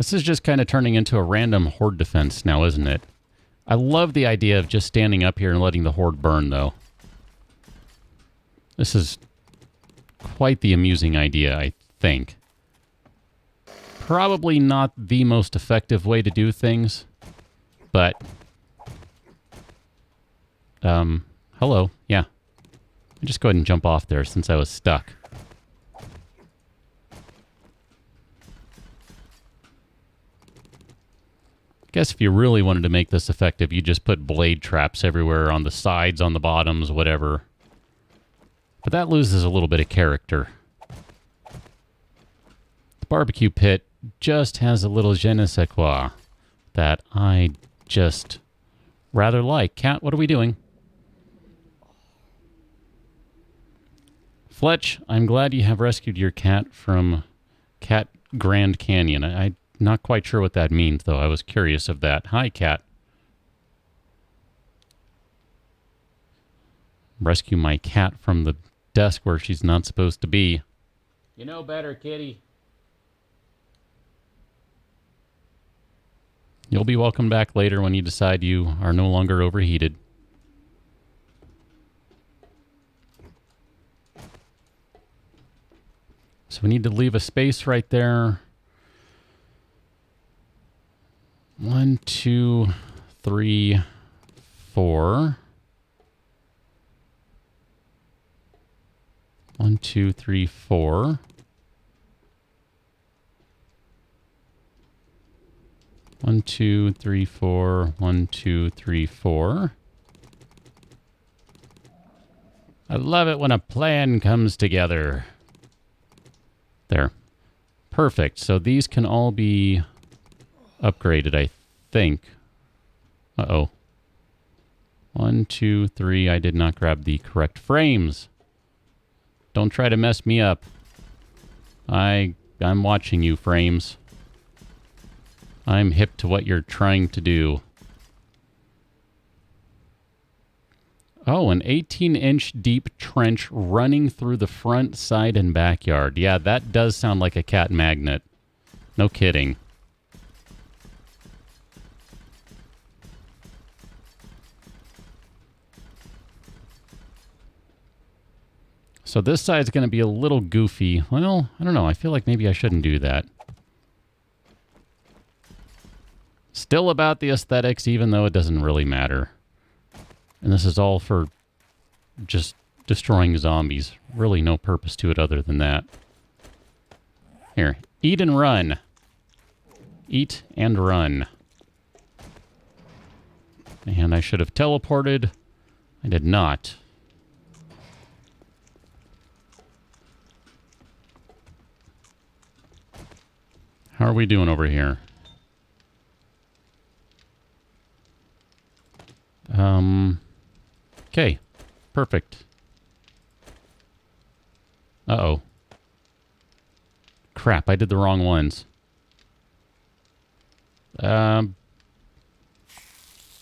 This is just kind of turning into a random horde defense now, isn't it? I love the idea of just standing up here and letting the horde burn, though. This is quite the amusing idea, I think. Probably not the most effective way to do things, but... hello, yeah. I'll just go ahead and jump off there since I was stuck. I guess if you really wanted to make this effective, you just put blade traps everywhere on the sides, on the bottoms, whatever. But that loses a little bit of character. The barbecue pit just has a little je ne sais quoi that I just rather like. Cat, what are we doing? Fletch, I'm glad you have rescued your cat from Cat Grand Canyon. I'm not quite sure what that means, though. I was curious of that. Hi, cat. Rescue my cat from the desk where she's not supposed to be. You know better, kitty. You'll be welcome back later when you decide you are no longer overheated. So we need to leave a space right there. 1, 2, 3, 4. 1, 2, 3, 4. 1, 2, 3, 4. 1, 2, 3, 4. I love it when a plan comes together. There. Perfect. So these can all be upgraded, I think. Uh-oh. 1, 2, 3. I did not grab the correct frames. Don't try to mess me up. I'm watching you, frames. I'm hip to what you're trying to do. Oh, an 18-inch deep trench running through the front, side, and backyard. Yeah, that does sound like a cat magnet. No kidding. So this side's going to be a little goofy. Well, I don't know. I feel like maybe I shouldn't do that. Still about the aesthetics, even though it doesn't really matter. And this is all for just destroying zombies. Really no purpose to it other than that. Here, eat and run. Eat and run. And I should have teleported. I did not. How are we doing over here? Okay. Perfect. Uh-oh. Crap, I did the wrong ones.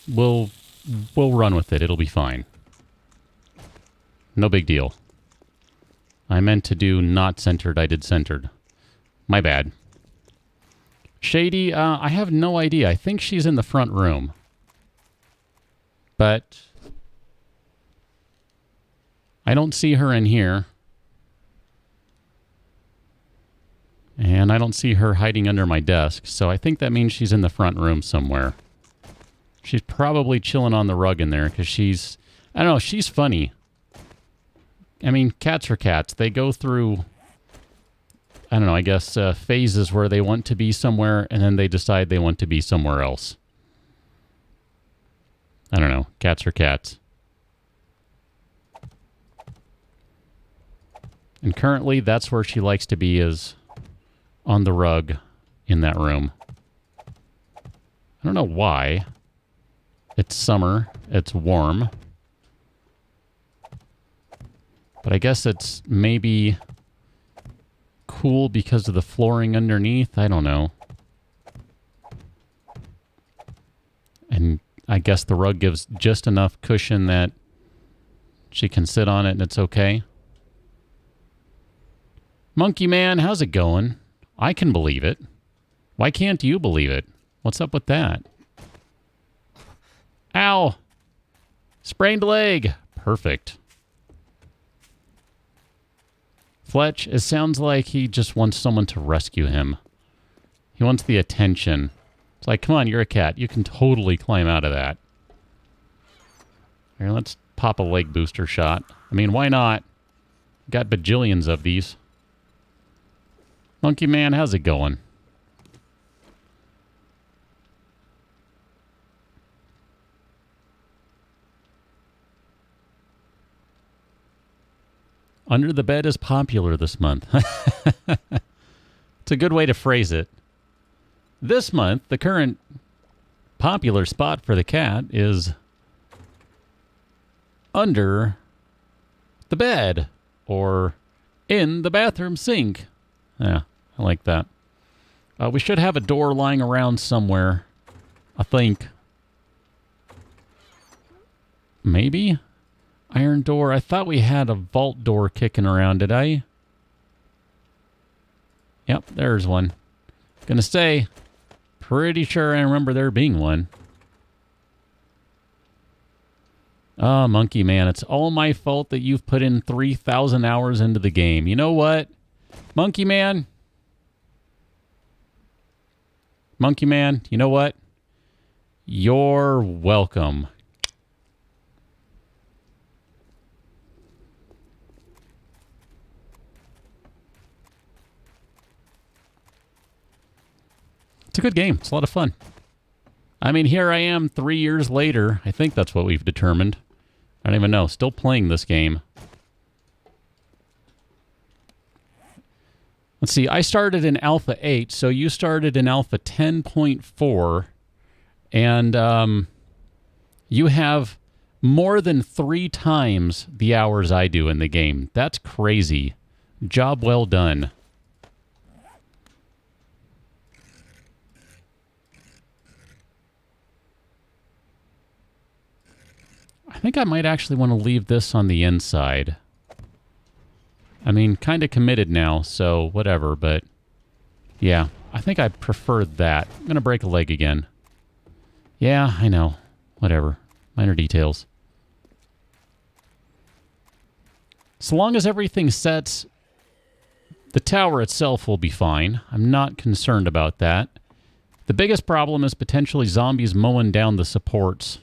We'll run with it. It'll be fine. No big deal. I meant to do not centered. I did centered. My bad. Shady, I have no idea. I think she's in the front room. But I don't see her in here. And I don't see her hiding under my desk. So I think that means she's in the front room somewhere. She's probably chilling on the rug in there because she's... I don't know, she's funny. I mean, cats are cats. They go through... I don't know, I guess phases where they want to be somewhere and then they decide they want to be somewhere else. I don't know. Cats are cats. And currently, that's where she likes to be, is on the rug in that room. I don't know why. It's summer. It's warm. But I guess it's maybe cool because of the flooring underneath. I don't know. And I guess the rug gives just enough cushion that she can sit on it and it's okay. Monkey Man, how's it going? I can believe it. Why can't you believe it? What's up with that? Ow! Sprained leg. Perfect. Fletch, it sounds like he just wants someone to rescue him. He wants the attention. It's like, come on, you're a cat. You can totally climb out of that. Here, let's pop a leg booster shot. I mean, why not? Got bajillions of these. Monkey Man, how's it going? Under the bed is popular this month. It's a good way to phrase it. This month, the current popular spot for the cat is under the bed or in the bathroom sink. Yeah, I like that. We should have a door lying around somewhere, I think. Maybe? Iron door. I thought we had a vault door kicking around. Did I? Yep, there's one. Gonna say, pretty sure I remember there being one. Oh, Monkey Man, it's all my fault that you've put in 3,000 hours into the game. You know what? Monkey Man? Monkey Man, you know what? You're welcome. It's a good game. It's a lot of fun. I mean, here I am 3 years later. I think that's what we've determined. I don't even know. Still playing this game. Let's see. I started in Alpha 8, so you started in Alpha 10.4. And you have more than 3 times the hours I do in the game. That's crazy. Job well done. I think I might actually want to leave this on the inside. I mean, kind of committed now, so whatever, but yeah, I think I prefer that. I'm going to break a leg again. Yeah, I know. Whatever. Minor details. So long as everything sets, the tower itself will be fine. I'm not concerned about that. The biggest problem is potentially zombies mowing down the supports.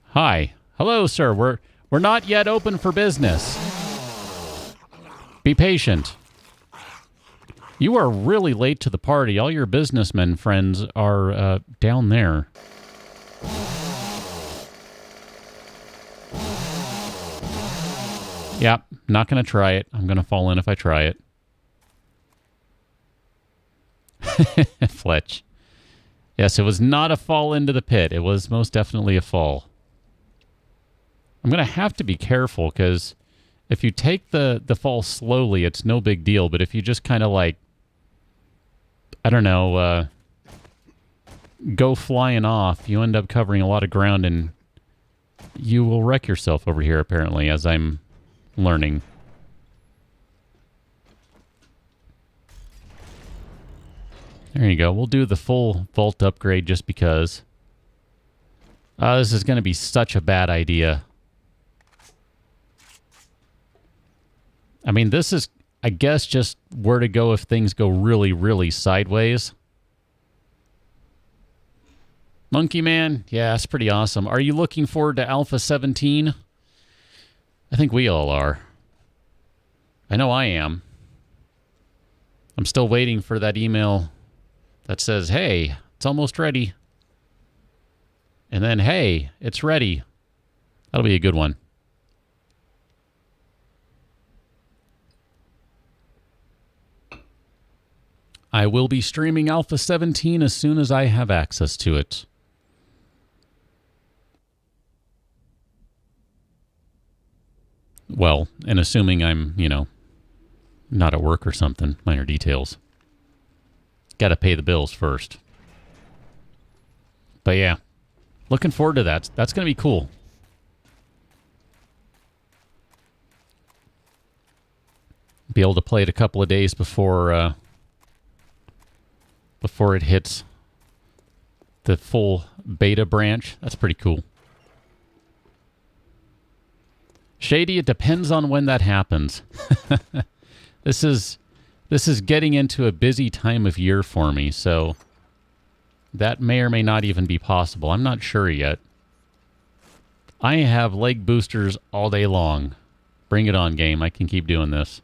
Hi. Hello, sir. We're not yet open for business. Be patient. You are really late to the party. All your businessmen friends are down there. Yep, not going to try it. I'm going to fall in if I try it. Fletch. Yes, it was not a fall into the pit. It was most definitely a fall. I'm going to have to be careful because if you take the fall slowly, it's no big deal. But if you just kind of like, I don't know, go flying off, you end up covering a lot of ground and you will wreck yourself over here, apparently, as I'm learning. There you go. We'll do the full vault upgrade just because. This is going to be such a bad idea. I mean, this is, I guess, just where to go if things go really, really sideways. Monkey Man? Yeah, that's pretty awesome. Are you looking forward to Alpha 17? I think we all are. I know I am. I'm still waiting for that email that says, hey, it's almost ready. And then, hey, it's ready. That'll be a good one. I will be streaming Alpha 17 as soon as I have access to it. Well, and assuming I'm, you know, not at work or something. Minor details. Got to pay the bills first. But yeah, looking forward to that. That's going to be cool. Be able to play it a couple of days before it hits the full beta branch. That's pretty cool. Shady, it depends on when that happens. This is getting into a busy time of year for me, so that may or may not even be possible. I'm not sure yet. I have leg boosters all day long. Bring it on, game. I can keep doing this.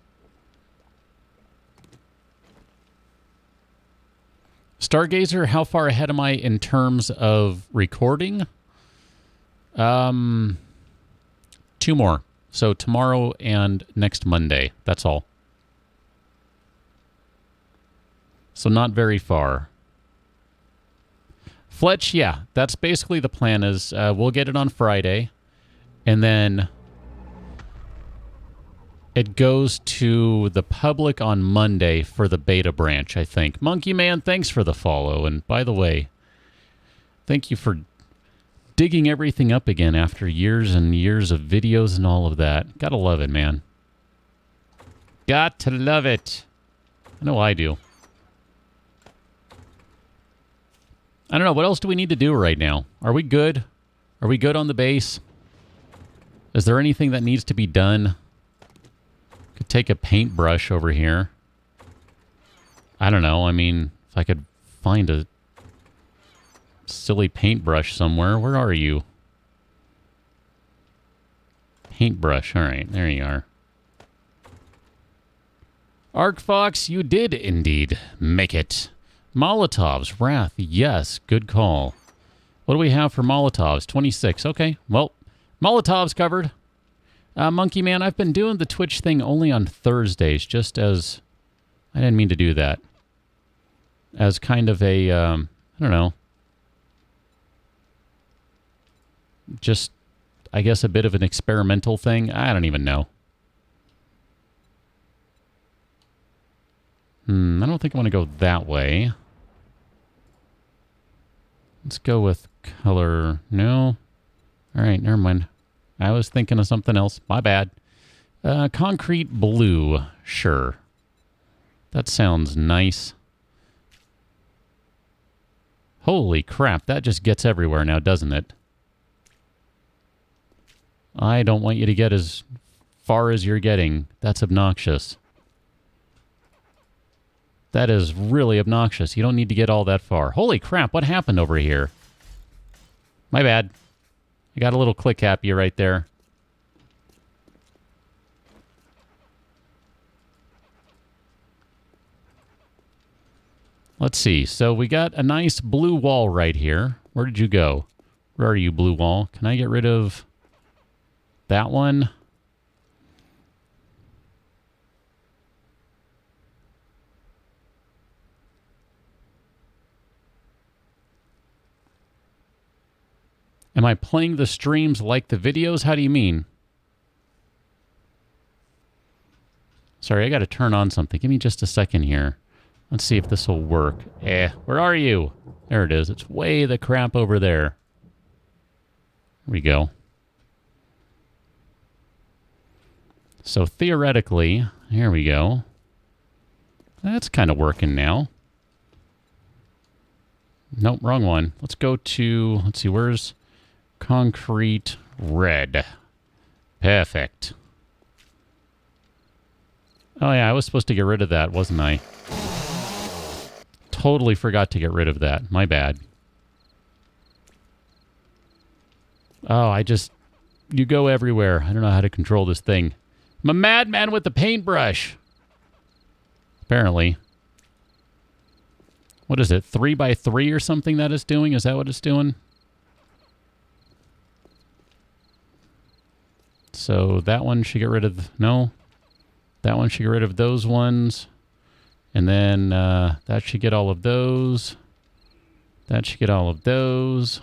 Stargazer, how far ahead am I in terms of recording? 2 more. So tomorrow and next Monday. That's all. So not very far. Fletch, yeah. That's basically the plan is we'll get it on Friday. And then it goes to the public on Monday for the beta branch, I think. Monkey Man, thanks for the follow. And by the way, thank you for digging everything up again after years and years of videos and all of that. Gotta love it, man. Got to love it. I know I do. I don't know. What else do we need to do right now? Are we good? Are we good on the base? Is there anything that needs to be done? Could take a paintbrush over here. I don't know. I mean, if I could find a silly paintbrush somewhere. Where are you? Paintbrush. All right, there you are. ArcFox, you did indeed make it. Molotovs, Wrath, yes, good call. What do we have for Molotovs? 26. Okay, well, Molotovs covered. Monkey Man, I've been doing the Twitch thing only on Thursdays, just as... I didn't mean to do that. As kind of a, I don't know. Just, I guess, a bit of an experimental thing. I don't even know. I don't think I want to go that way. Let's go with color. No. All right, never mind. I was thinking of something else. My bad. Concrete blue. Sure. That sounds nice. Holy crap, that just gets everywhere now, doesn't it? I don't want you to get as far as you're getting. That's obnoxious. That is really obnoxious. You don't need to get all that far. Holy crap, what happened over here? My bad. I got a little click happy right there. Let's see. So we got a nice blue wall right here. Where did you go? Where are you, blue wall? Can I get rid of that one? Am I playing the streams like the videos? How do you mean? Sorry, I got to turn on something. Give me just a second here. Let's see if this will work. Where are you? There it is. It's way the crap over there. Here we go. So theoretically, here we go. That's kind of working now. Nope, wrong one. Let's go to, let's see, where's concrete red? Perfect. Oh yeah, I was supposed to get rid of that, wasn't I? Totally forgot to get rid of that. My bad. Oh, you go everywhere. I don't know how to control this thing. I'm a madman with the paintbrush. Apparently. What is it? 3x3 or something that it's doing? Is that what it's doing? So that one should get rid of... No. That one should get rid of those ones. And then that should get all of those. That should get all of those.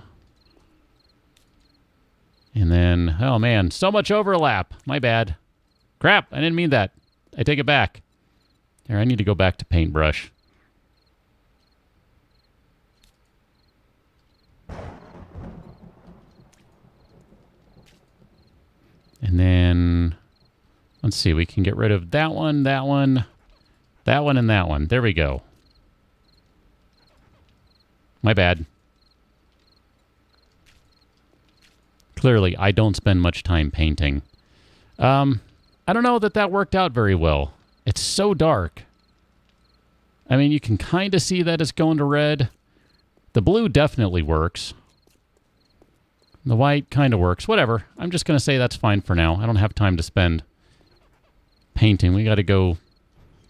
And then... Oh, man. So much overlap. My bad. Crap. I didn't mean that. I take it back. Here, I need to go back to paintbrush. And then... Let's see. We can get rid of that one, that one, that one, and that one. There we go. My bad. Clearly, I don't spend much time painting. I don't know that that worked out very well. It's so dark. I mean, you can kind of see that it's going to red. The blue definitely works. The white kind of works. Whatever. I'm just going to say that's fine for now. I don't have time to spend painting. We got to go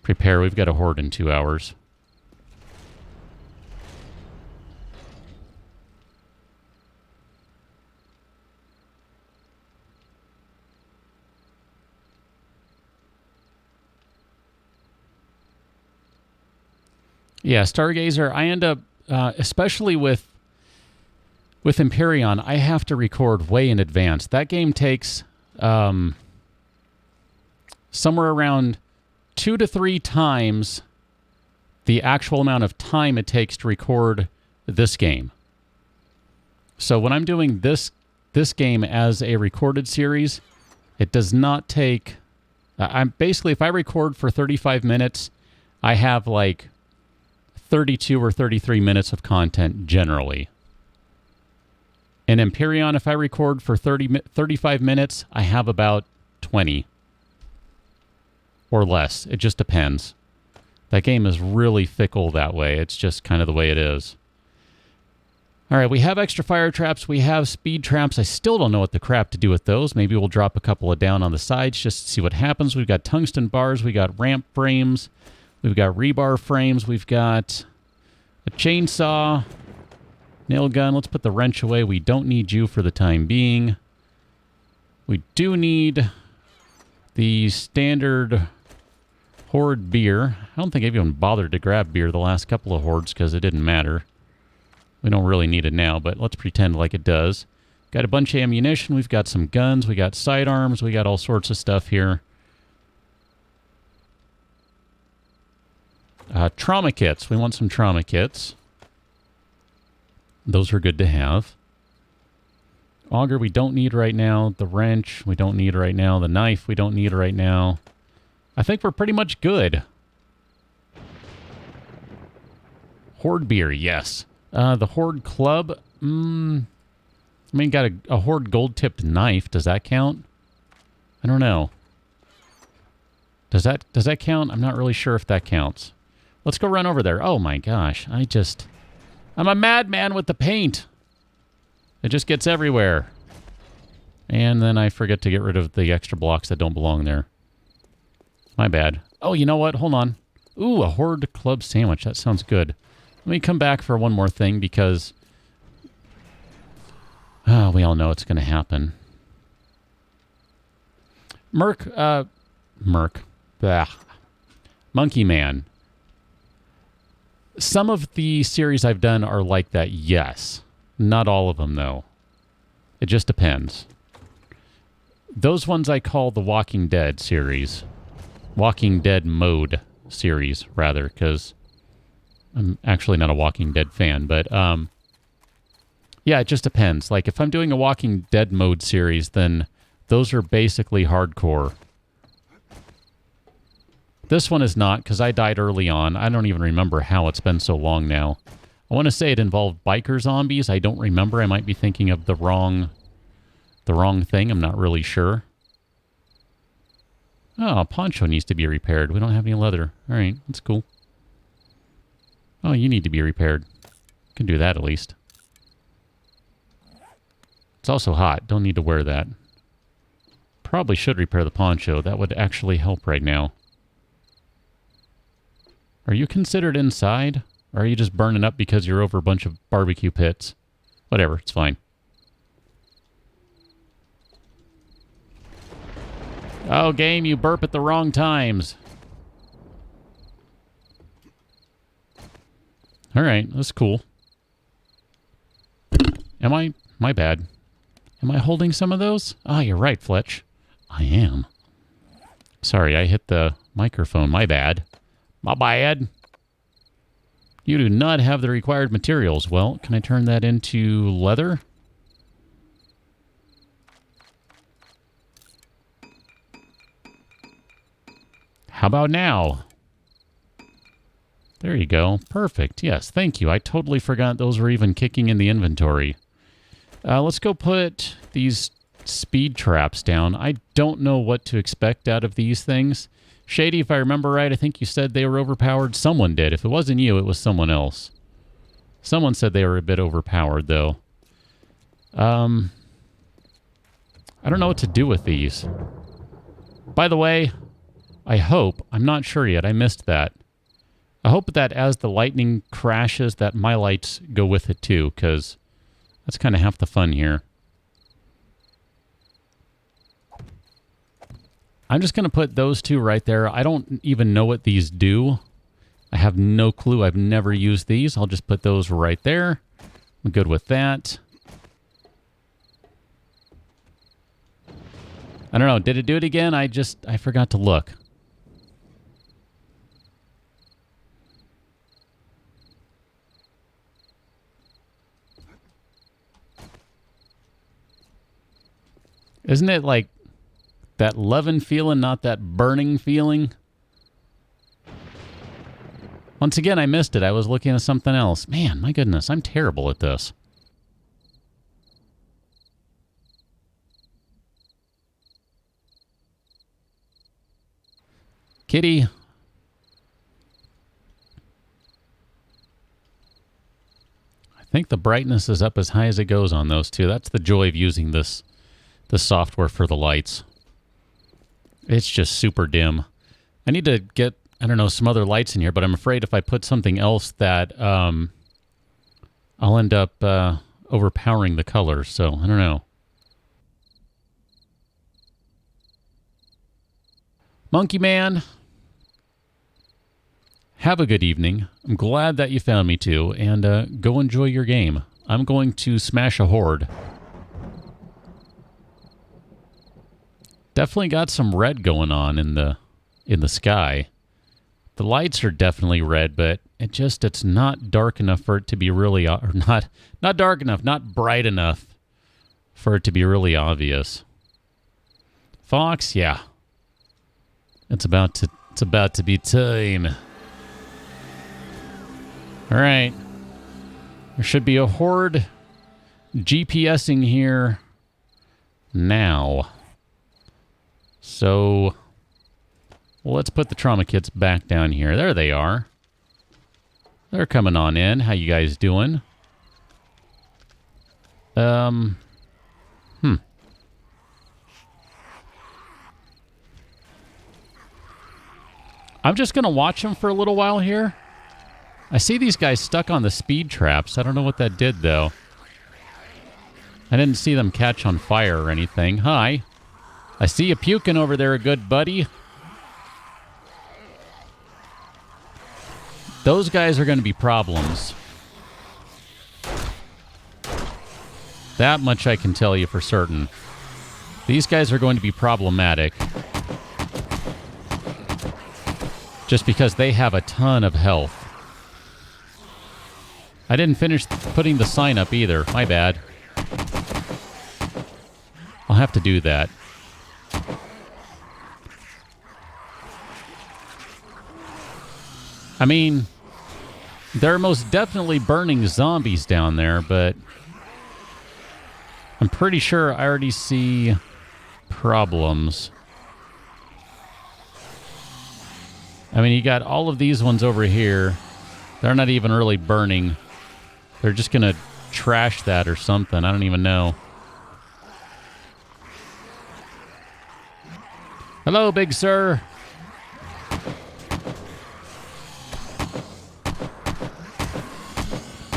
prepare. We've got a horde in 2 hours. Yeah, Stargazer, I end up, especially with Empyrean, I have to record way in advance. That game takes somewhere around 2 to 3 times the actual amount of time it takes to record this game. So when I'm doing this game as a recorded series, it does not take... I'm basically, if I record for 35 minutes, I have like 32 or 33 minutes of content generally. In Empyrean, if I record for 35 minutes, I have about 20 or less. It just depends. That game is really fickle that way. It's just kind of the way it is. All right, we have extra fire traps. We have speed traps. I still don't know what the crap to do with those. Maybe we'll drop a couple of down on the sides just to see what happens. We've got tungsten bars. We got ramp frames. We've got rebar frames. We've got a chainsaw, nail gun. Let's put the wrench away. We don't need you for the time being. We do need the standard horde beer. I don't think I've even bothered to grab beer the last couple of hordes because it didn't matter. We don't really need it now, but let's pretend like it does. Got a bunch of ammunition. We've got some guns. We got sidearms. We got all sorts of stuff here. Trauma kits. We want some trauma kits. Those are good to have. Auger we don't need right now. The wrench we don't need right now. The knife we don't need right now. I think we're pretty much good. Horde beer, yes. The Horde club. I mean, got a Horde gold-tipped knife. Does that count? I don't know. Does that count? I'm not really sure if that counts. Let's go run over there. Oh my gosh. I'm a madman with the paint. It just gets everywhere. And then I forget to get rid of the extra blocks that don't belong there. My bad. Oh, you know what? Hold on. Ooh, a Horde club sandwich. That sounds good. Let me come back for one more thing because... oh, we all know it's going to happen. Blah. Monkey Man. Some of the series I've done are like that, yes. Not all of them, though. It just depends. Those ones I call the Walking Dead series. Walking Dead mode series, rather, because I'm actually not a Walking Dead fan, but yeah, it just depends. Like, if I'm doing a Walking Dead mode series, then those are basically hardcore. This one is not, because I died early on. I don't even remember how. It's been so long now. I want to say it involved biker zombies. I don't remember. I might be thinking of the wrong thing. I'm not really sure. Oh, poncho needs to be repaired. We don't have any leather. All right, that's cool. Oh, you need to be repaired. Can do that at least. It's also hot. Don't need to wear that. Probably should repair the poncho. That would actually help right now. Are you considered inside? Or are you just burning up because you're over a bunch of barbecue pits? Whatever, it's fine. Oh, game, you burp at the wrong times. Alright, that's cool. My bad. Am I holding some of those? Ah, you're right, Fletch. I am. Sorry, I hit the microphone. My bad. My bad. You do not have the required materials. Well, can I turn that into leather? How about now? There you go. Perfect. Yes, thank you. I totally forgot those were even kicking in the inventory. Let's go put these speed traps down. I don't know what to expect out of these things. Shady, if I remember right, I think you said they were overpowered. Someone did. If it wasn't you, it was someone else. Someone said they were a bit overpowered, though. I don't know what to do with these. By the way, I hope, I'm not sure yet, I missed that. I hope that as the lightning crashes, that my lights go with it too, because that's kind of half the fun here. I'm just going to put those two right there. I don't even know what these do. I have no clue. I've never used these. I'll just put those right there. I'm good with that. I don't know. Did it do it again? I forgot to look. Isn't it like that loving feeling, not that burning feeling? Once again, I missed it. I was looking at something else. Man, my goodness, I'm terrible at this. Kitty. I think the brightness is up as high as it goes on those two. That's the joy of using the software for the lights. It's just super dim. I need to get, I don't know, some other lights in here, but I'm afraid if I put something else that I'll end up overpowering the colors, so I don't know. Monkey Man, have a good evening. I'm glad that you found me too, and go enjoy your game. I'm going to smash a horde. Definitely got some red going on in the sky. The lights are definitely red, but it's not dark enough for it to be really, or not dark enough, not bright enough for it to be really obvious. Fox, yeah. It's about to be time. All right. There should be a horde GPSing here now. So, well, let's put the trauma kits back down here. There they are. They're coming on in. How you guys doing? I'm just going to watch them for a little while here. I see these guys stuck on the speed traps. I don't know what that did, though. I didn't see them catch on fire or anything. Hi. I see you puking over there, good buddy. Those guys are going to be problems. That much I can tell you for certain. These guys are going to be problematic. Just because they have a ton of health. I didn't finish putting the sign up either. My bad. I'll have to do that. I mean, there are most definitely burning zombies down there, but I'm pretty sure I already see problems. I mean, you got all of these ones over here. They're not even really burning. They're just going to trash that or something. I don't even know. Hello, big sir.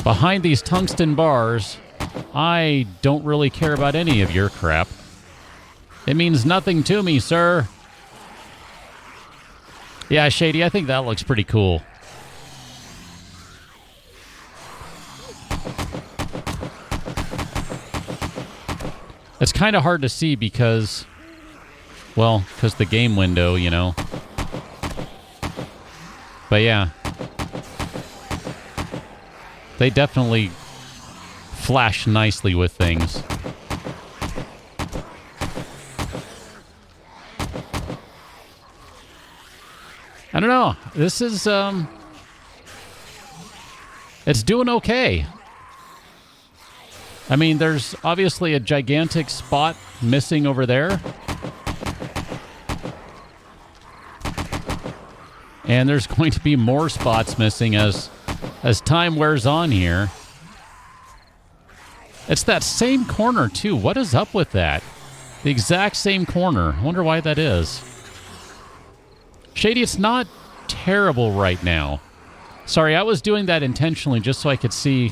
Behind these tungsten bars, I don't really care about any of your crap. It means nothing to me, sir. Yeah, Shady, I think that looks pretty cool. It's kind of hard to see because, well, because the game window, you know. But yeah. They definitely flash nicely with things. I don't know. This is, it's doing okay. I mean, there's obviously a gigantic spot missing over there. And there's going to be more spots missing as time wears on here. It's that same corner, too. What is up with that? The exact same corner. I wonder why that is. Shady, it's not terrible right now. Sorry, I was doing that intentionally just so I could see.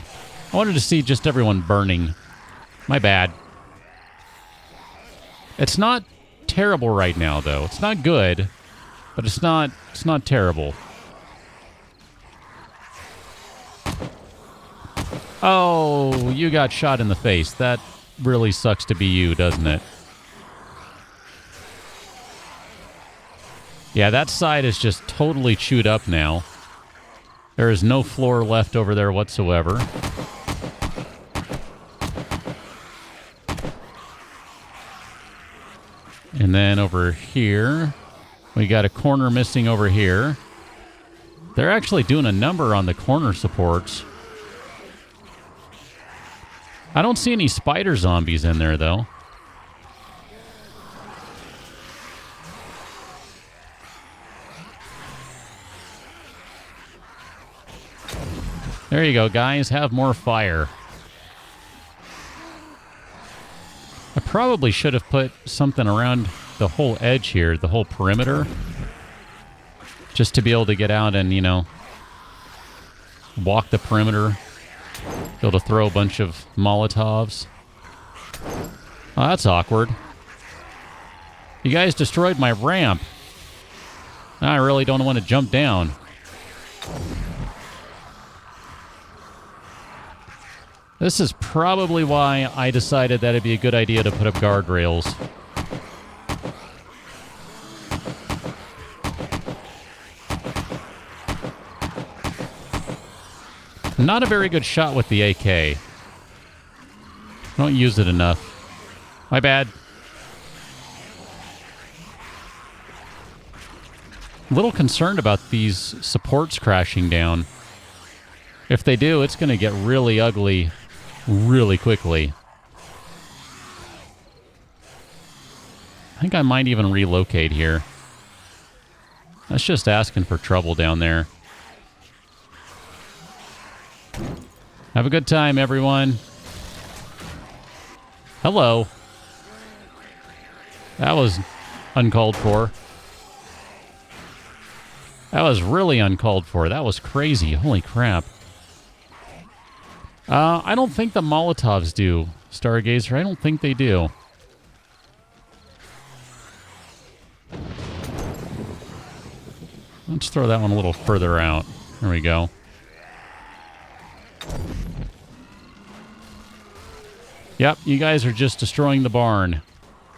I wanted to see just everyone burning. My bad. It's not terrible right now, though. It's not good, but it's not terrible. Oh, you got shot in the face. That really sucks to be you, doesn't it? Yeah, that side is just totally chewed up now. There is no floor left over there whatsoever. And then over here, we got a corner missing over here. They're actually doing a number on the corner supports. I don't see any spider zombies in there, though. There you go, guys. Have more fire. I probably should have put something around the whole edge here, the whole perimeter. Just to be able to get out and, you know, walk the perimeter. Be able to throw a bunch of Molotovs. Oh, that's awkward. You guys destroyed my ramp. I really don't want to jump down. This is probably why I decided that it'd be a good idea to put up guardrails. Not a very good shot with the AK. Don't use it enough. My bad. A little concerned about these supports crashing down. If they do, it's going to get really ugly really quickly. I think I might even relocate here. That's just asking for trouble down there. Have a good time, everyone. Hello. That was uncalled for. That was really uncalled for. That was crazy. Holy crap. I don't think the Molotovs do, Stargazer. I don't think they do. Let's throw that one a little further out. There we go. Yep, you guys are just destroying the barn.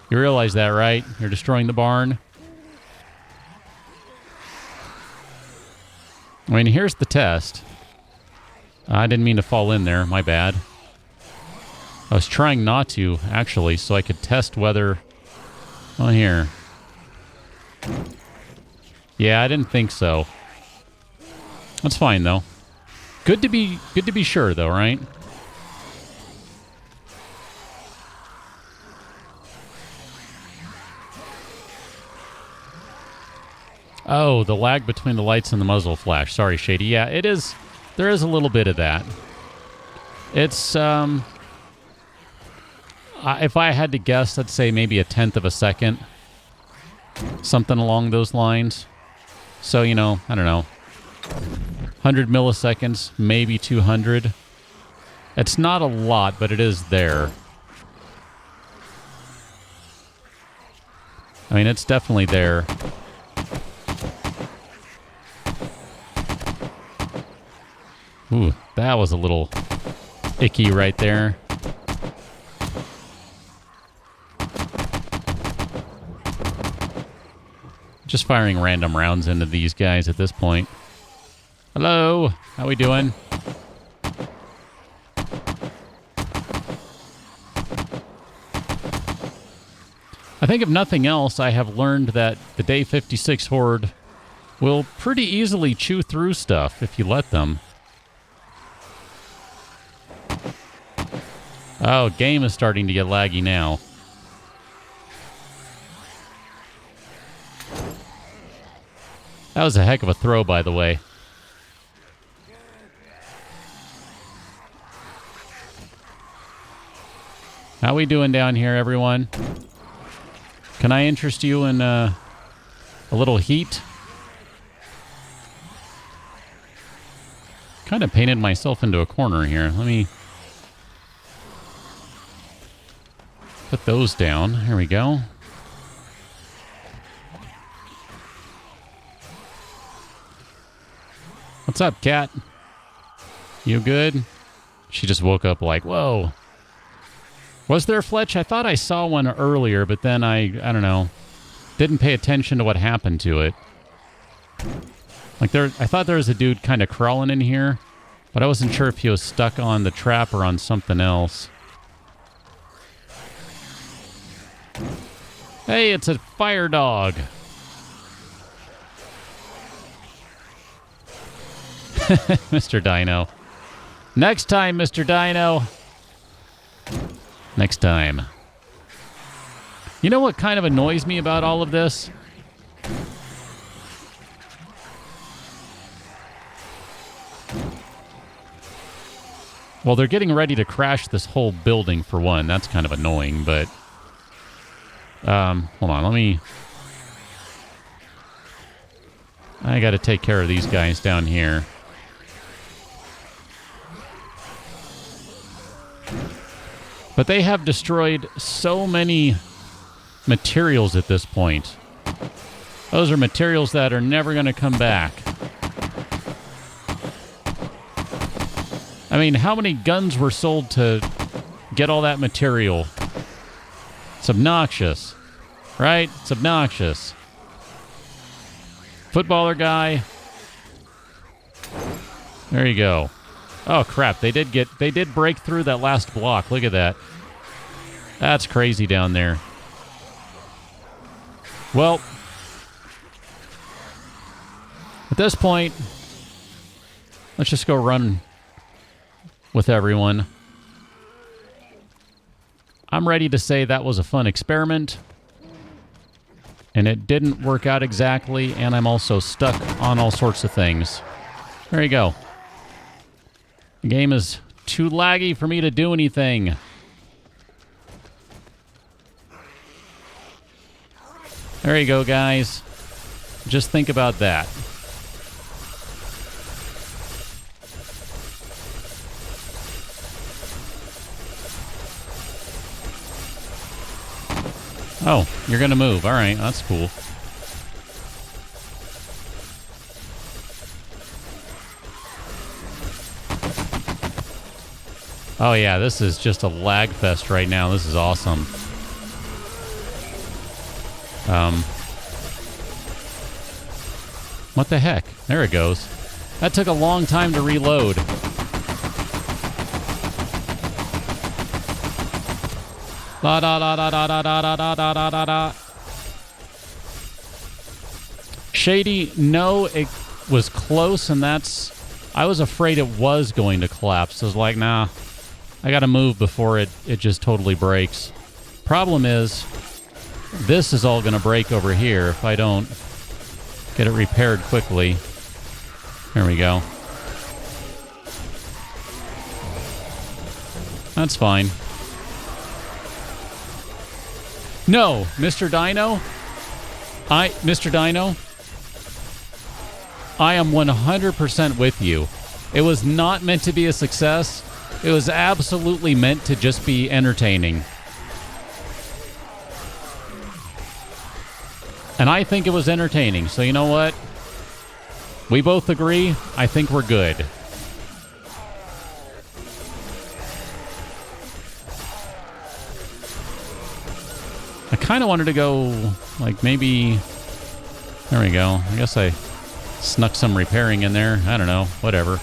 You realize that, right? You're destroying the barn. I mean, here's the test. I didn't mean to fall in there. My bad. I was trying not to, actually, so I could test whether... Oh, here. Yeah, I didn't think so. That's fine, though. Good to be sure, though, right? Oh, the lag between the lights and the muzzle flash. Sorry, Shady. Yeah, it is... There is a little bit of that. It's, if I had to guess, I'd say maybe 1/10 of a second. Something along those lines. So, you know, I don't know. 100 milliseconds, maybe 200. It's not a lot, but it is there. I mean, it's definitely there. Ooh, that was a little icky right there. Just firing random rounds into these guys at this point. Hello, how we doing? I think if nothing else, I have learned that the Day 56 Horde will pretty easily chew through stuff if you let them. Oh, game is starting to get laggy now. That was a heck of a throw, by the way. How we doing down here, everyone? Can I interest you in a little heat? Kind of painted myself into a corner here. Let me put those down. Here we go. What's up, cat? You good? She just woke up like, whoa. Was there a Fletch? I thought I saw one earlier, but then I don't know. Didn't pay attention to what happened to it. Like I thought there was a dude kind of crawling in here, but I wasn't sure if he was stuck on the trap or on something else. Hey, it's a fire dog. Mr. Dino. Next time, Mr. Dino. Next time. You know what kind of annoys me about all of this? Well, they're getting ready to crash this whole building for one. That's kind of annoying, but... hold on, let me... I gotta take care of these guys down here. But they have destroyed so many materials at this point. Those are materials that are never going to come back. I mean, how many guns were sold to get all that material? It's obnoxious, right? It's obnoxious. Footballer guy. There you go. Oh crap, they did break through that last block. Look at that. That's crazy down there. Well, at this point, let's just go run with everyone. I'm ready to say that was a fun experiment, and it didn't work out exactly, and I'm also stuck on all sorts of things. There you go. The game is too laggy for me to do anything. There you go, guys. Just think about that. Oh, you're gonna move. All right, that's cool. Oh yeah, this is just a lag fest right now. This is awesome. What the heck? There it goes. That took a long time to reload. La da da da da da da da da da da da da. Shady, no, it was close, and that's... I was afraid it was going to collapse. I was like, nah, I gotta move before it just totally breaks. Problem is, this is all gonna break over here if I don't get it repaired quickly. There we go. That's fine. No, Mr. Dino. Mr. Dino, I am 100% with you. It was not meant to be a success. It was absolutely meant to just be entertaining. And I think it was entertaining. So you know what? We both agree. I think we're good. I kind of wanted to go, like, maybe... There we go. I guess I snuck some repairing in there. I don't know. Whatever.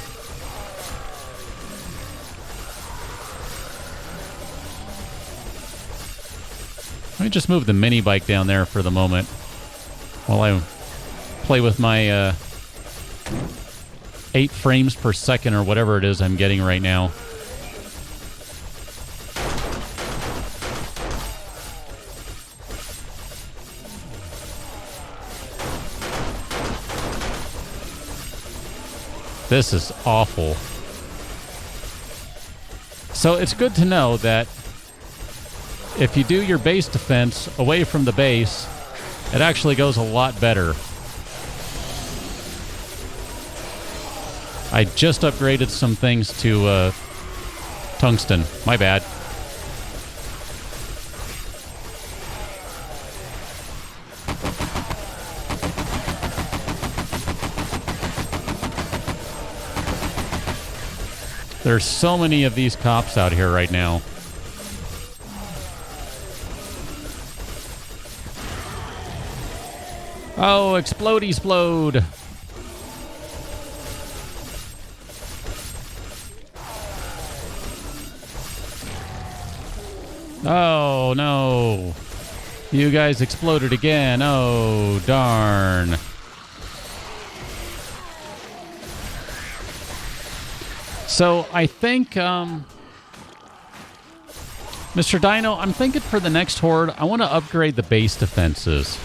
Let me just move the mini bike down there for the moment while I play with my 8 frames per second or whatever it is I'm getting right now. This is awful. So it's good to know that if you do your base defense away from the base, it actually goes a lot better. I just upgraded some things to tungsten. My bad. There's so many of these cops out here right now. Oh, explode. Oh, no. You guys exploded again. Oh, darn. So, I think, Mr. Dino, I'm thinking for the next horde, I want to upgrade the base defenses.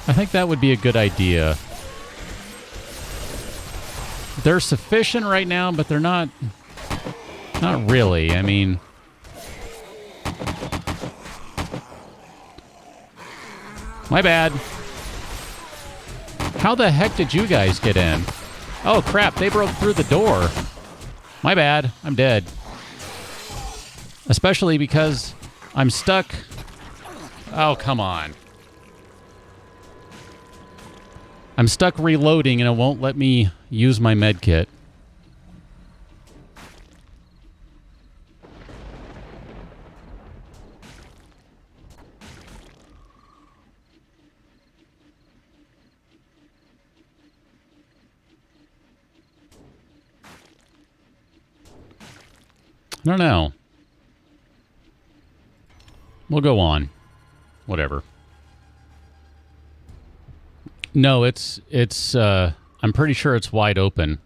I think that would be a good idea. They're sufficient right now, but they're not really. I mean, my bad. How the heck did you guys get in? Oh, crap. They broke through the door. My bad. I'm dead. Especially because I'm stuck. Oh, come on. I'm stuck reloading and it won't let me use my med kit. I don't know. We'll go on. Whatever. No, it's I'm pretty sure it's wide open.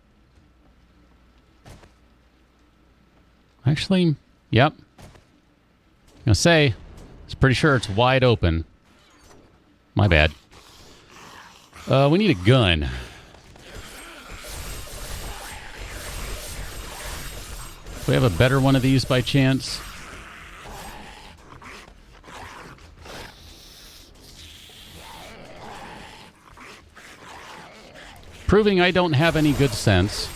Actually, yep. I'm gonna say, it's pretty sure it's wide open. My bad. We need a gun. Do we have a better one of these by chance? Proving I don't have any good sense.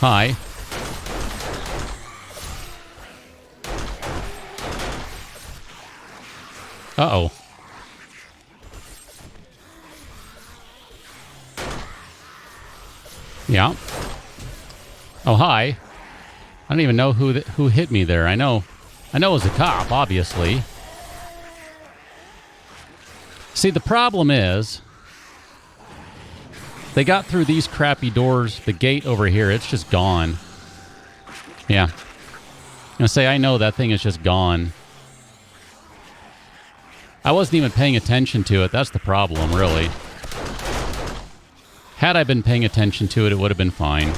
Hi. Uh-oh. Yeah. Oh, hi. I don't even know who hit me there. I know it was a cop, obviously. See, the problem is they got through these crappy doors. The gate over here, it's just gone. Yeah. I'm gonna say, I know that thing is just gone. I wasn't even paying attention to it. That's the problem, really. Had I been paying attention to it, it would have been fine.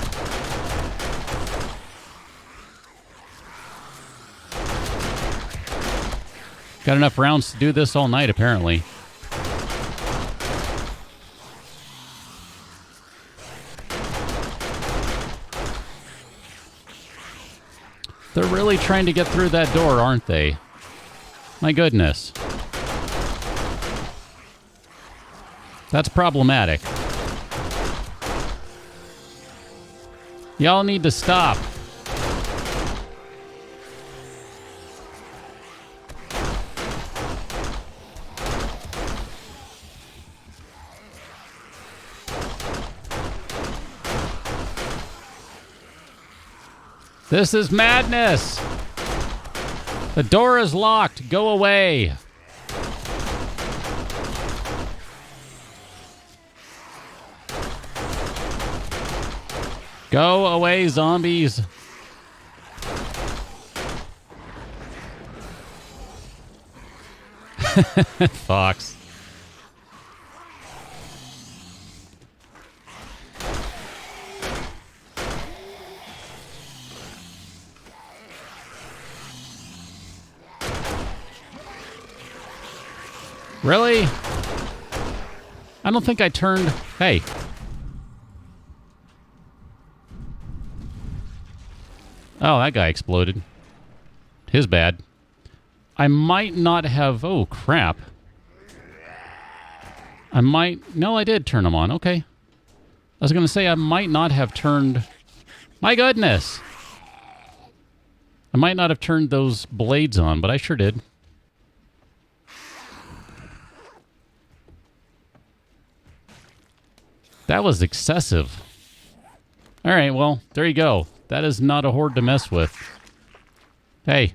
Got enough rounds to do this all night, apparently. They're really trying to get through that door, aren't they? My goodness. That's problematic. Y'all need to stop. This is madness! The door is locked. Go away. Go away, zombies. Fox. Really? I don't think I turned... Hey. Oh, that guy exploded. His bad. I might not have... Oh, crap. I might... No, I did turn them on. Okay. I was going to say I might not have turned... My goodness! I might not have turned those blades on, but I sure did. That was excessive. All right, well, there you go. That is not a horde to mess with. Hey.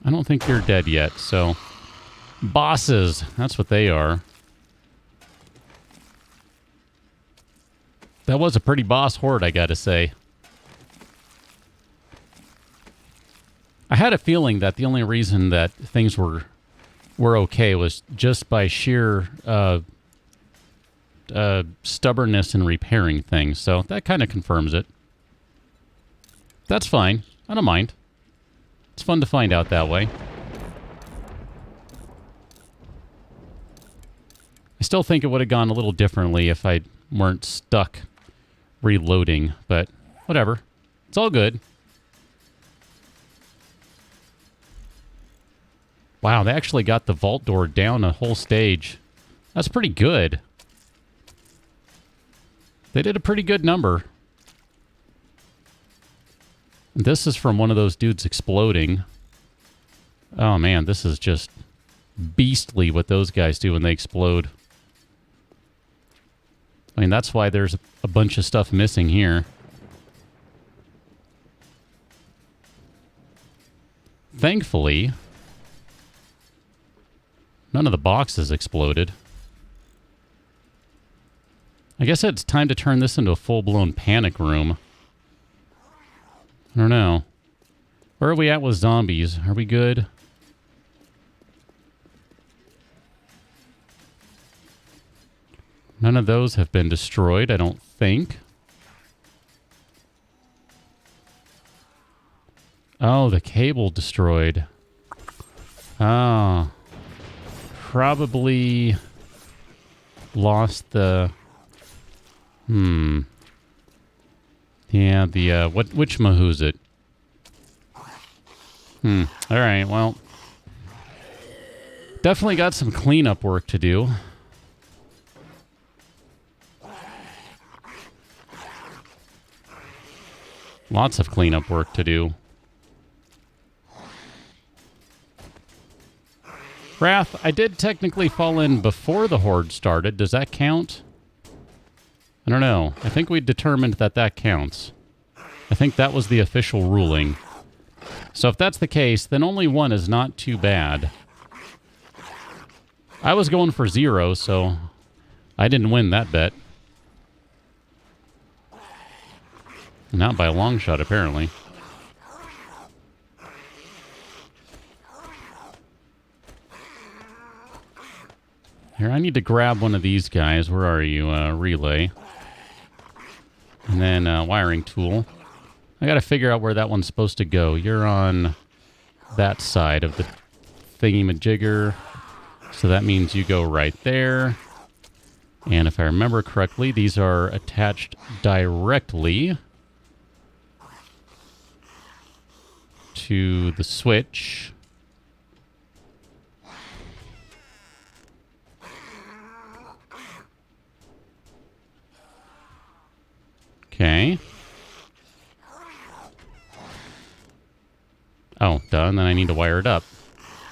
I don't think you're dead yet, so... Bosses. That's what they are. That was a pretty boss horde, I gotta say. I had a feeling that the only reason that things were okay was just by sheer stubbornness in repairing things. So that kind of confirms it. That's fine. I don't mind. It's fun to find out that way. I still think it would have gone a little differently if I weren't stuck reloading, but whatever. It's all good. Wow, they actually got the vault door down a whole stage. That's pretty good. They did a pretty good number. This is from one of those dudes exploding. Oh man, this is just beastly what those guys do when they explode. I mean, that's why there's a bunch of stuff missing here. Thankfully, none of the boxes exploded. I guess it's time to turn this into a full-blown panic room. I don't know. Where are we at with zombies? Are we good? None of those have been destroyed, I don't think. Oh, the cable destroyed. Oh. Probably lost the... Yeah, the, which Mahoo's it? Alright, well. Definitely got some cleanup work to do. Lots of cleanup work to do. Wrath, I did technically fall in before the horde started. Does that count? I don't know. I think we determined that that counts. I think that was the official ruling. So if that's the case, then only one is not too bad. I was going for 0, so I didn't win that bet. Not by a long shot, apparently. Here, I need to grab one of these guys. Where are you? Relay. And then wiring tool. I gotta figure out where that one's supposed to go. You're on that side of the thingy-majigger. So that means you go right there. And if I remember correctly, these are attached directly to the switch. Okay. Oh, done. Then I need to wire it up.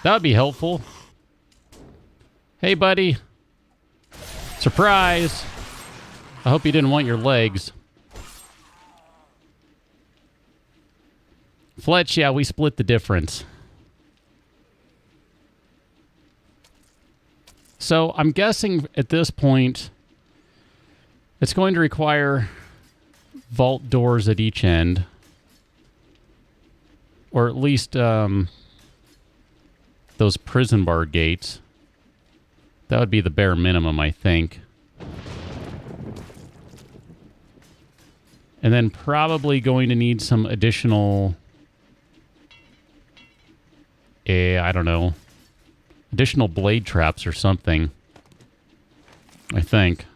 That would be helpful. Hey, buddy. Surprise. I hope you didn't want your legs. Fletch, yeah, we split the difference. So I'm guessing at this point it's going to require vault doors at each end. Or at least those prison bar gates. That would be the bare minimum, I think. And then probably going to need some additional... I don't know. Additional blade traps or something. I think.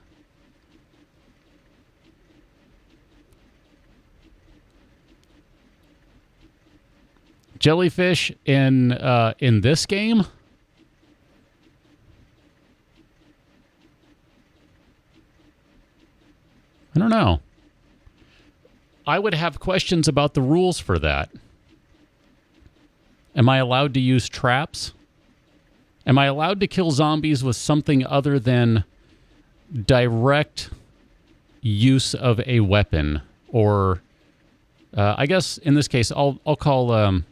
Jellyfish in this game? I don't know. I would have questions about the rules for that. Am I allowed to use traps? Am I allowed to kill zombies with something other than direct use of a weapon? Or, I guess in this case, I'll call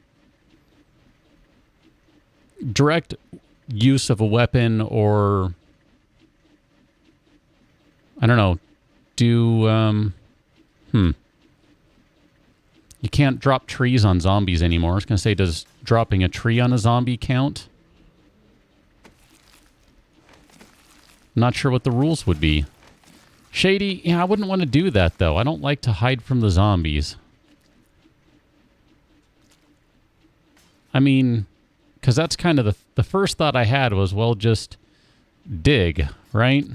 direct use of a weapon, or I don't know. You can't drop trees on zombies anymore. I was going to say, does dropping a tree on a zombie count? Not sure what the rules would be. Shady, yeah, I wouldn't want to do that, though. I don't like to hide from the zombies. I mean, because that's kind of the first thought I had was, well, just dig, right?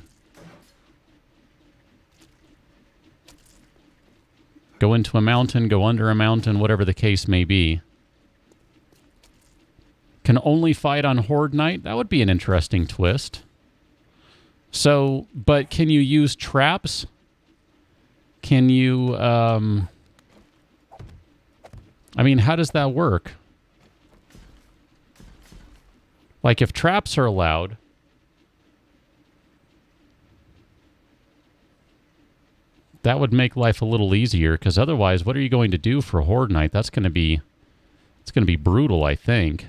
Go into a mountain, go under a mountain, whatever the case may be. Can only fight on Horde night? That would be an interesting twist. So, but can you use traps? Can you, I mean, how does that work? Like, if traps are allowed, that would make life a little easier, because otherwise, what are you going to do for Horde night? That's going to be, it's going to be brutal, I think.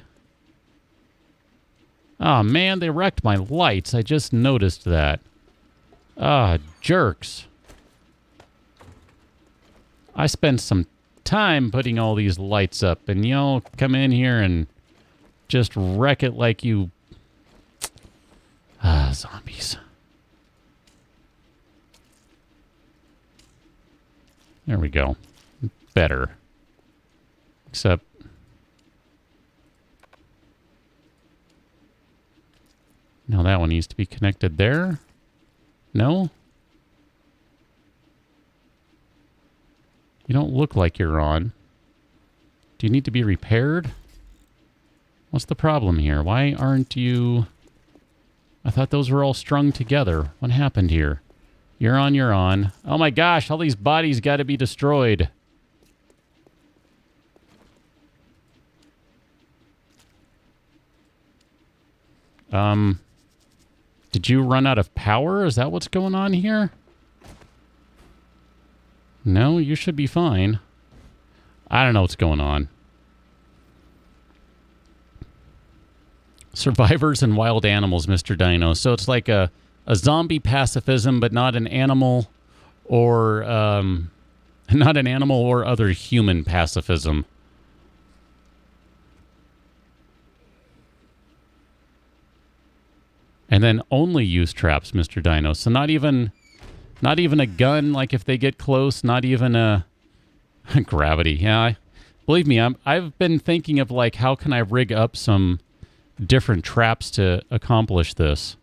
Oh, man, they wrecked my lights. I just noticed that. Ah, jerks. I spent some time putting all these lights up, and y'all come in here and just wreck it like you... Ah, zombies. There we go. Better. Except... Now that one needs to be connected there. No? You don't look like you're on. Do you need to be repaired? What's the problem here? Why aren't you... I thought those were all strung together. What happened here? You're on, you're on. Oh my gosh, all these bodies got to be destroyed. Did you run out of power? Is that what's going on here? No, you should be fine. I don't know what's going on. Survivors and wild animals, Mr. Dino. So it's like a zombie pacifism, but not an animal or not an animal or other human pacifism. And then only use traps, Mr. Dino. So not even a gun, like if they get close, not even a gravity. Yeah, believe me, I've been thinking of like, how can I rig up some different traps to accomplish this?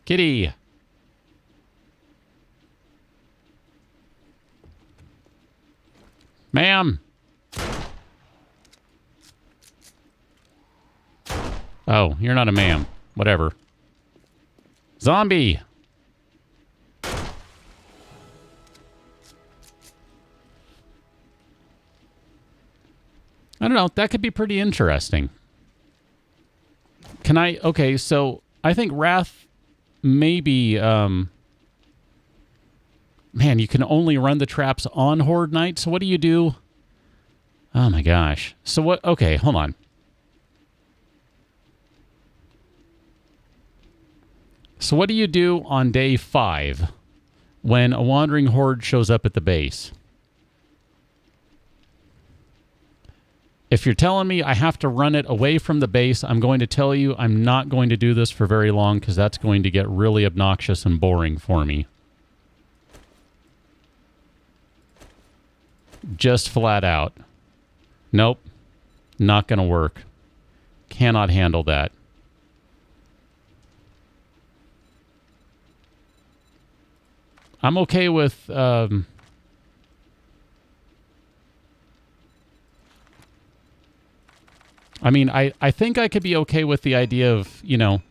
Kitty. Ma'am. Oh, you're not a ma'am. Whatever. Zombie. I don't know. That could be pretty interesting. Can I... Okay, so I think Wrath maybe... Man, you can only run the traps on Horde night. So what do you do? Oh my gosh. So what... Okay, hold on. So what do you do on day 5 when a wandering horde shows up at the base? If you're telling me I have to run it away from the base, I'm going to tell you I'm not going to do this for very long because that's going to get really obnoxious and boring for me. Just flat out. Nope. Not going to work. Cannot handle that. I'm okay with... I mean, I think I could be okay with the idea of, you know,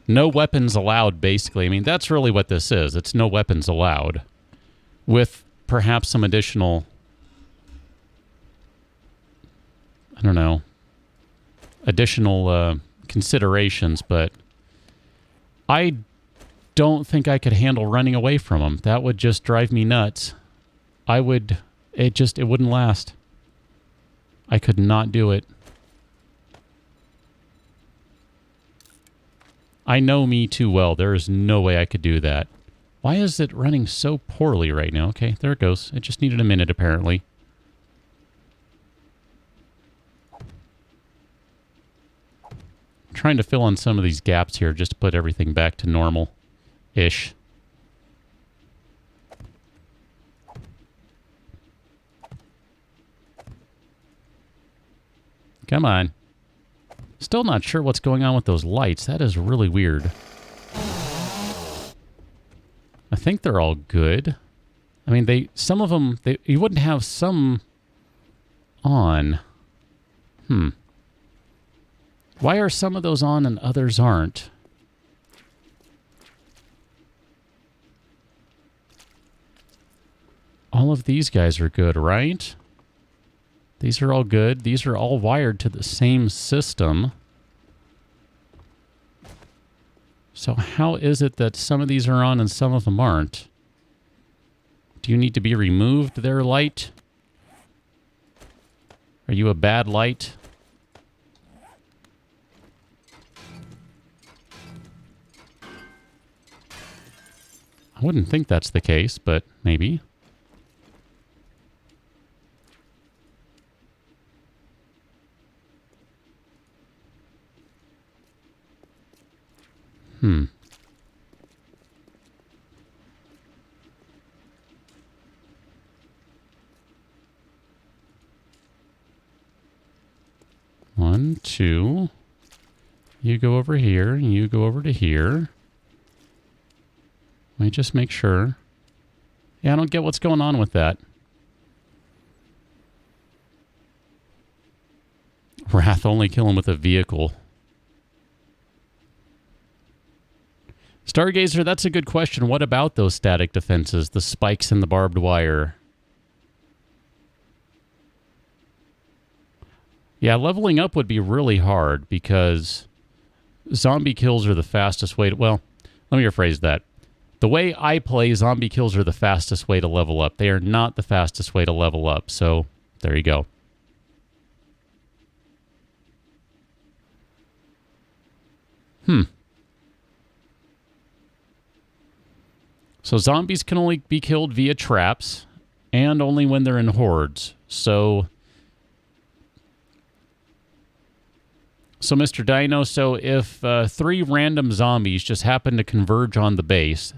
no weapons allowed, basically. I mean, that's really what this is. It's no weapons allowed. With perhaps some additional... I don't know, additional considerations, but I don't think I could handle running away from them. That would just drive me nuts. It wouldn't last. I could not do it. I know me too well. There is no way I could do that. Why is it running so poorly right now? Okay, there it goes. It just needed a minute, apparently. Trying to fill in some of these gaps here just to put everything back to normal-ish. Come on. Still not sure what's going on with those lights. That is really weird. I think they're all good. I mean, some of them, you wouldn't have some on. Why are some of those on and others aren't? All of these guys are good, right? These are all good. These are all wired to the same system. So how is it that some of these are on and some of them aren't? Do you need to be removed there, light? Are you a bad light? I wouldn't think that's the case, but maybe. One, two. You go over here, you go over to here. Let me just make sure. Yeah, I don't get what's going on with that. Wrath, only kill him with a vehicle. Stargazer, that's a good question. What about those static defenses? The spikes and the barbed wire? Yeah, leveling up would be really hard because zombie kills are the fastest way to... Well, let me rephrase that. The way I play, zombie kills are the fastest way to level up. They are not the fastest way to level up. So, there you go. So zombies can only be killed via traps and only when they're in hordes. So Mr. Dino, so if 3 random zombies just happen to converge on the base,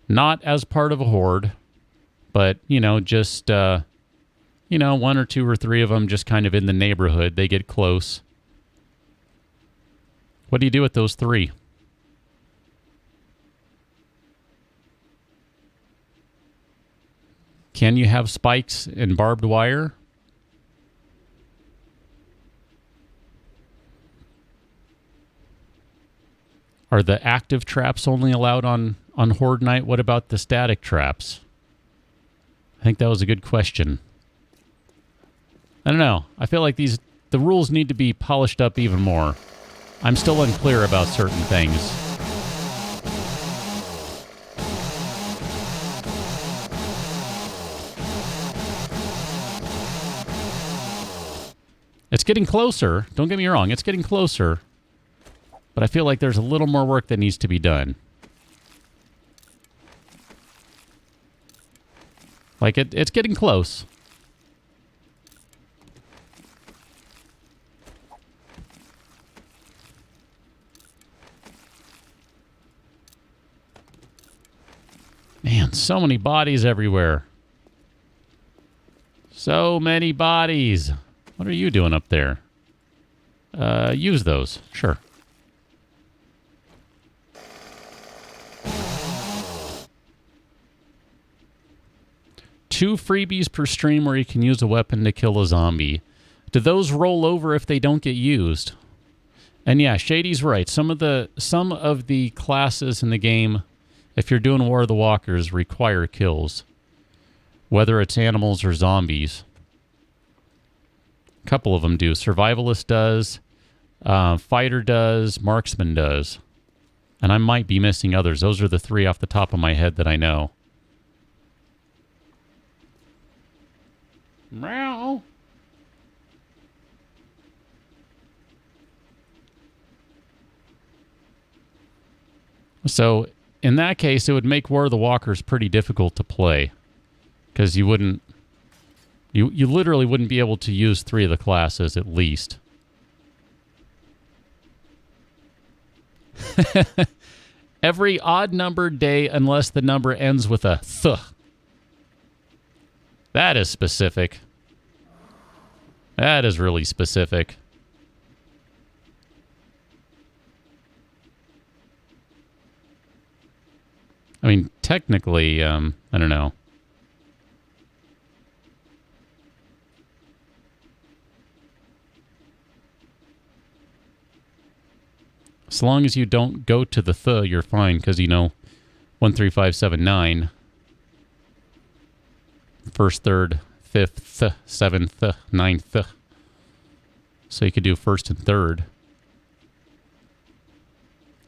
not as part of a horde, but, you know, just, 1 or 2 or 3 of them just kind of in the neighborhood, they get close. What do you do with those 3? Can you have spikes and barbed wire? Are the active traps only allowed on Horde Night? What about the static traps? I think that was a good question. I don't know. I feel like the rules need to be polished up even more. I'm still unclear about certain things. It's getting closer. Don't get me wrong. It's getting closer. But I feel like there's a little more work that needs to be done. Like, it's getting close. Man, so many bodies everywhere. So many bodies. What are you doing up there? Use those. Sure. Two freebies per stream where you can use a weapon to kill a zombie. Do those roll over if they don't get used? And yeah, Shady's right. Some of the classes in the game, if you're doing War of the Walkers, require kills. Whether it's animals or zombies. A couple of them do. Survivalist does. Fighter does. Marksman does. And I might be missing others. Those are the three off the top of my head that I know. Meow. So, in that case, it would make War of the Walkers pretty difficult to play. Because you wouldn't... You literally wouldn't be able to use three of the classes, at least. Every odd-numbered day unless the number ends with a th. That is specific. That is really specific. I mean, technically, I don't know. As long as you don't go to the th, you're fine, because, you know, 1, 3, 5, 7, 9. First, third, fifth, seventh, ninth. So you could do first and third.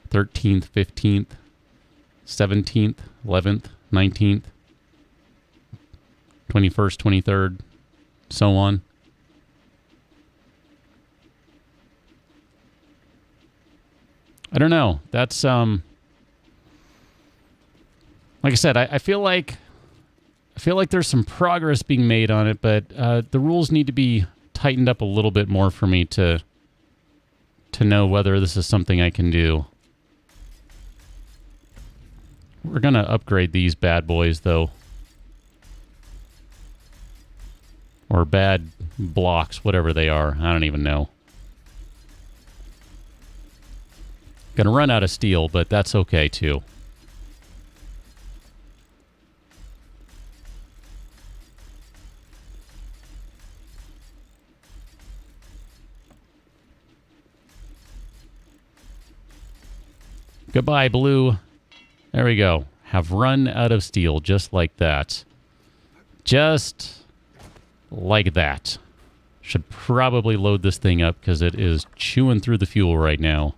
13th, 15th, 17th, 11th, 19th, 21st, 23rd, so on. I don't know. That's, like I said, I feel like there's some progress being made on it, but the rules need to be tightened up a little bit more for me to know whether this is something I can do. We're going to upgrade these bad boys, though. Or bad blocks, whatever they are. I don't even know. Gonna run out of steel, but that's okay, too. Goodbye, blue. There we go. Have run out of steel, just like that. Just like that. Should probably load this thing up because it is chewing through the fuel right now.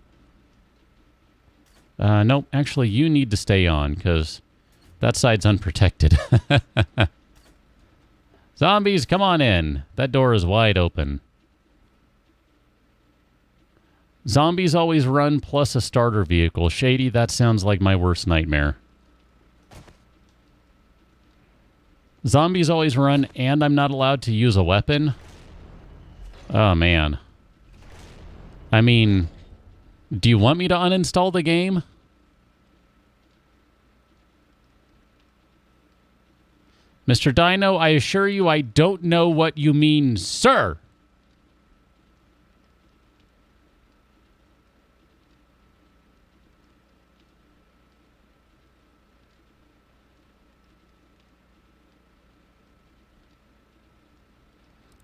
Nope, actually, you need to stay on because that side's unprotected. Zombies, come on in. That door is wide open. Zombies always run plus a starter vehicle. Shady, that sounds like my worst nightmare. Zombies always run and I'm not allowed to use a weapon? Oh, man. I mean... Do you want me to uninstall the game? Mr. Dino, I assure you I don't know what you mean, sir.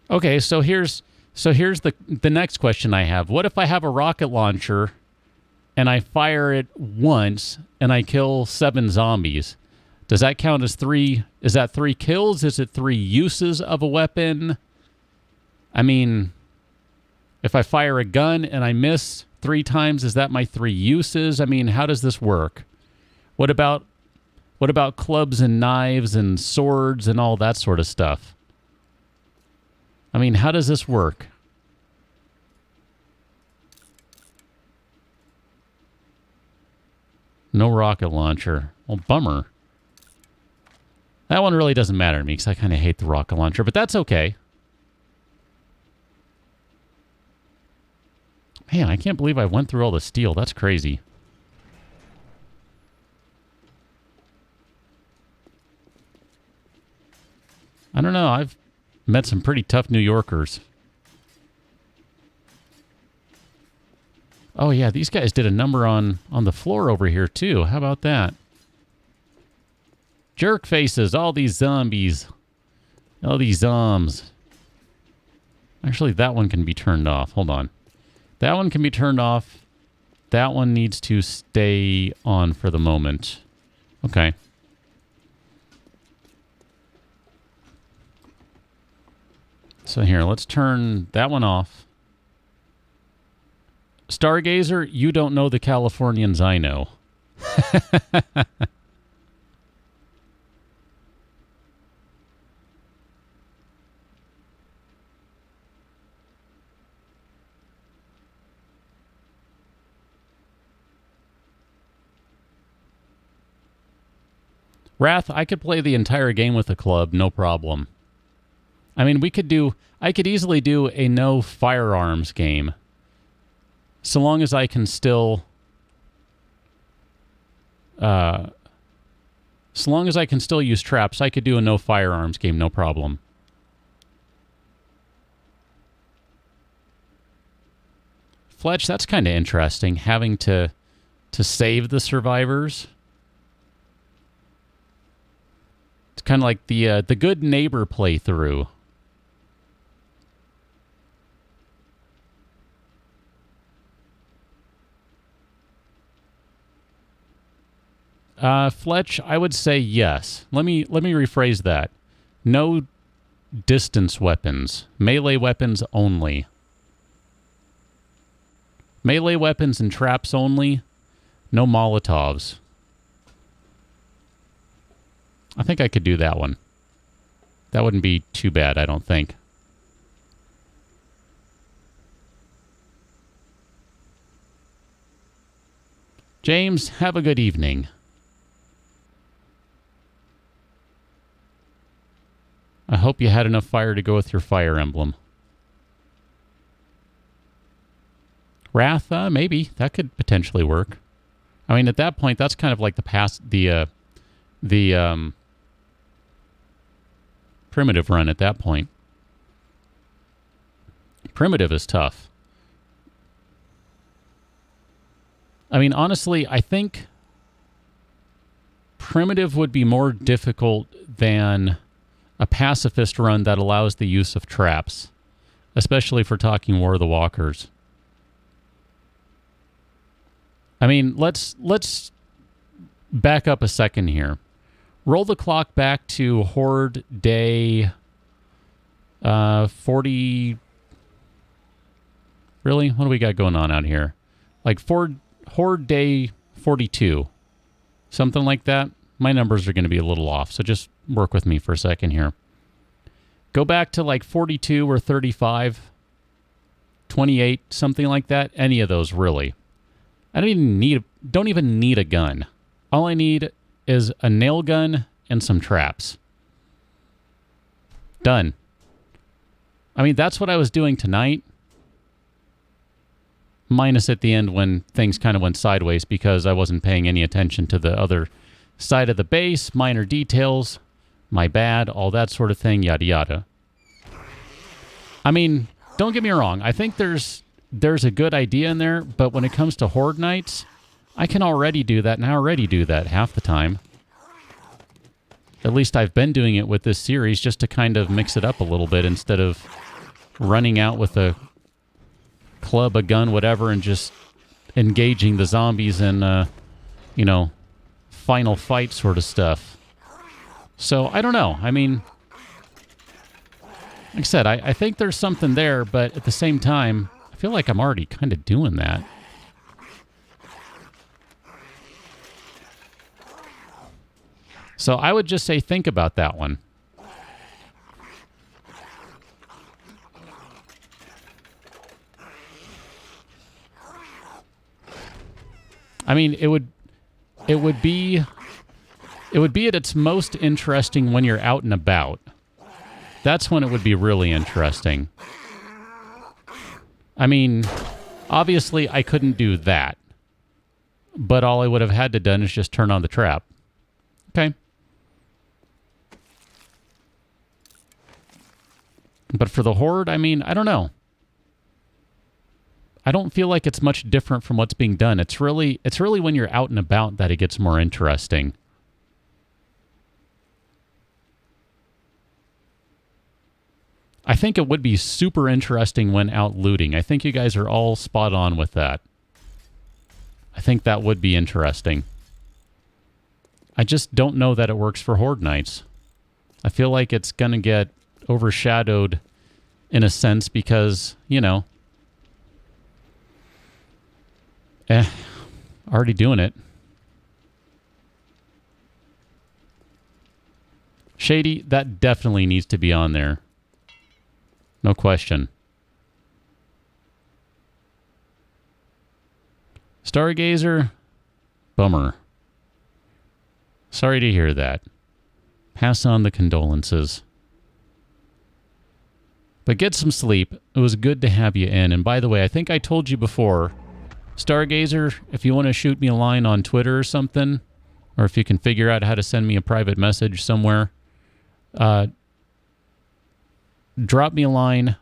Okay, so here's the next question I have. What if I have a rocket launcher and I fire it once and I kill 7 zombies? Does that count as 3? Is that 3 kills? Is it 3 uses of a weapon? I mean, if I fire a gun and I miss 3 times, is that my 3 uses? I mean, how does this work? What about clubs and knives and swords and all that sort of stuff? I mean, how does this work? No rocket launcher. Well, bummer. That one really doesn't matter to me because I kind of hate the rocket launcher, but that's okay. Man, I can't believe I went through all the steel. That's crazy. I don't know. I've met some pretty tough New Yorkers. Oh, yeah, these guys did a number on the floor over here, too. How about that? Jerk faces, all these zombies. All these zombs. Actually, that one can be turned off. Hold on. That one can be turned off. That one needs to stay on for the moment. Okay. So here, let's turn that one off. Stargazer, you don't know the Californians I know. Wrath, I could play the entire game with a club, no problem. I mean, I could easily do a no firearms game. So long as I can still... so long as I can still use traps, I could do a no firearms game, no problem. Fletch, that's kind of interesting, having to save the survivors. It's kind of like the Good Neighbor playthrough. Fletch, I would say yes. Let me rephrase that. No distance weapons. Melee weapons only. Melee weapons and traps only. No Molotovs. I think I could do that one. That wouldn't be too bad, I don't think. James, have a good evening. I hope you had enough fire to go with your fire emblem. Wrath, maybe. That could potentially work. I mean, at that point, that's kind of like the primitive run at that point. Primitive is tough. I mean, honestly, I think primitive would be more difficult than a pacifist run that allows the use of traps, especially for talking War of the Walkers. I mean, let's back up a second here. Roll the clock back to Horde Day 40. Really? What do we got going on out here? Like Horde Day 42. Something like that. My numbers are going to be a little off, so just work with me for a second here. Go back to like 42 or 35, 28, something like that. Any of those, really. I don't even need a gun. All I need is a nail gun and some traps. Done. I mean, that's what I was doing tonight. Minus at the end when things kind of went sideways because I wasn't paying any attention to the other side of the base, minor details, my bad, all that sort of thing, yada yada. I mean, don't get me wrong. I think there's a good idea in there, but when it comes to Horde nights, I can already do that, and I already do that half the time. At least I've been doing it with this series just to kind of mix it up a little bit instead of running out with a club, a gun, whatever, and just engaging the zombies in, final fight sort of stuff. So, I don't know. I mean, like I said, I think there's something there, but at the same time, I feel like I'm already kind of doing that. So I would just say think about that one. I mean, it would be at its most interesting when you're out and about. That's when it would be really interesting. I mean, obviously I couldn't do that. But all I would have had to done is just turn on the trap. Okay. But for the Horde, I mean, I don't know. I don't feel like it's much different from what's being done. It's really when you're out and about that it gets more interesting. I think it would be super interesting when out looting. I think you guys are all spot on with that. I think that would be interesting. I just don't know that it works for Horde nights. I feel like it's going to get overshadowed in a sense because, you know, already doing it. Shady, that definitely needs to be on there. No question. Stargazer, bummer. Sorry to hear that. Pass on the condolences. But get some sleep. It was good to have you in. And by the way, I think I told you before, Stargazer, if you want to shoot me a line on Twitter or something, or if you can figure out how to send me a private message somewhere, drop me a line,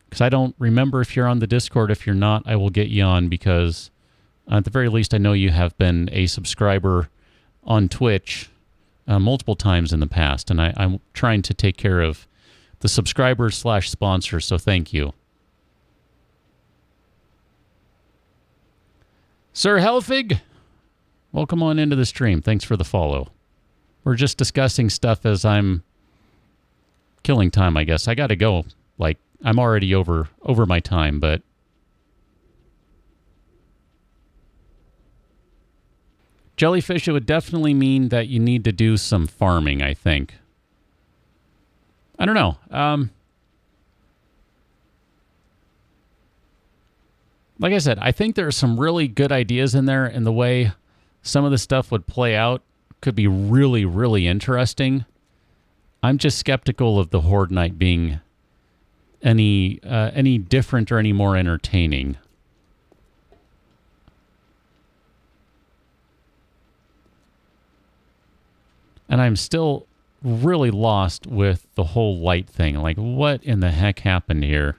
because I don't remember if you're on the Discord. If you're not, I will get you on, because at the very least, I know you have been a subscriber on Twitch multiple times in the past, and I'm trying to take care of the subscribers/sponsors, so thank you. Sir Helfig, welcome on into the stream. Thanks for the follow. We're just discussing stuff as I'm killing time, I guess. I got to go. Like, I'm already over my time, but Jellyfish, it would definitely mean that you need to do some farming, I think. I don't know. Like I said, I think there are some really good ideas in there, and the way some of the stuff would play out could be really, really interesting. I'm just skeptical of the Horde Night being any different or any more entertaining. And I'm still really lost with the whole light thing. Like, what in the heck happened here?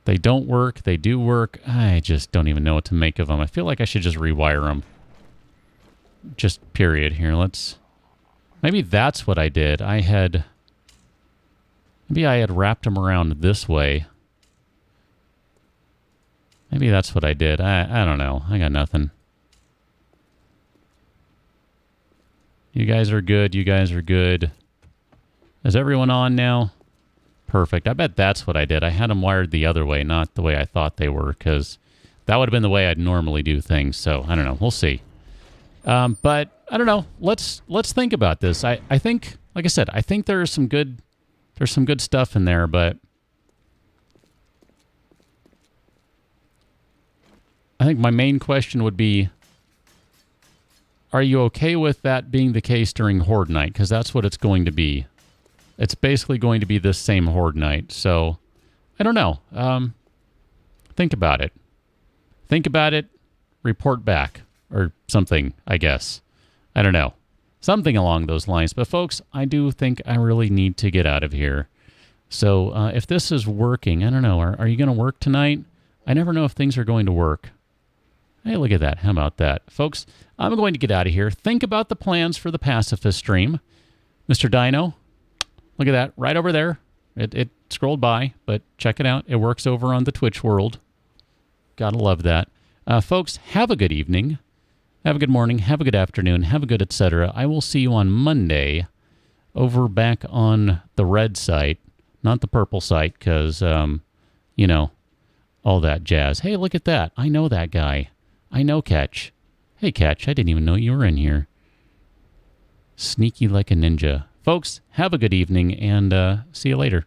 They don't work. They do work. I just don't even know what to make of them. I feel like I should just rewire them. Just period here. Maybe that's what I did. Maybe I had wrapped them around this way. Maybe that's what I did. I don't know. I got nothing. You guys are good. You guys are good. Is everyone on now? Perfect. I bet that's what I did. I had them wired the other way, not the way I thought they were, because that would have been the way I'd normally do things. So, I don't know. We'll see. But, I don't know. Let's think about this. I think, like I said, I think there's some good stuff in there, but I think my main question would be, are you okay with that being the case during Horde Night? Because that's what it's going to be. It's basically going to be this same Horde Night. So, I don't know. Think about it. Think about it. Report back. Or something, I guess. I don't know. Something along those lines. But, folks, I do think I really need to get out of here. So, if this is working, I don't know. Are you going to work tonight? I never know if things are going to work. Hey, look at that. How about that? Folks, I'm going to get out of here. Think about the plans for the pacifist stream. Mr. Dino, look at that. Right over there. It scrolled by, but check it out. It works over on the Twitch world. Gotta love that. Folks, have a good evening. Have a good morning. Have a good afternoon. Have a good etc. I will see you on Monday over back on the red site, not the purple site, because, you know, all that jazz. Hey, look at that. I know that guy. I know Catch. Hey, Catch, I didn't even know you were in here. Sneaky like a ninja. Folks, have a good evening, and see you later.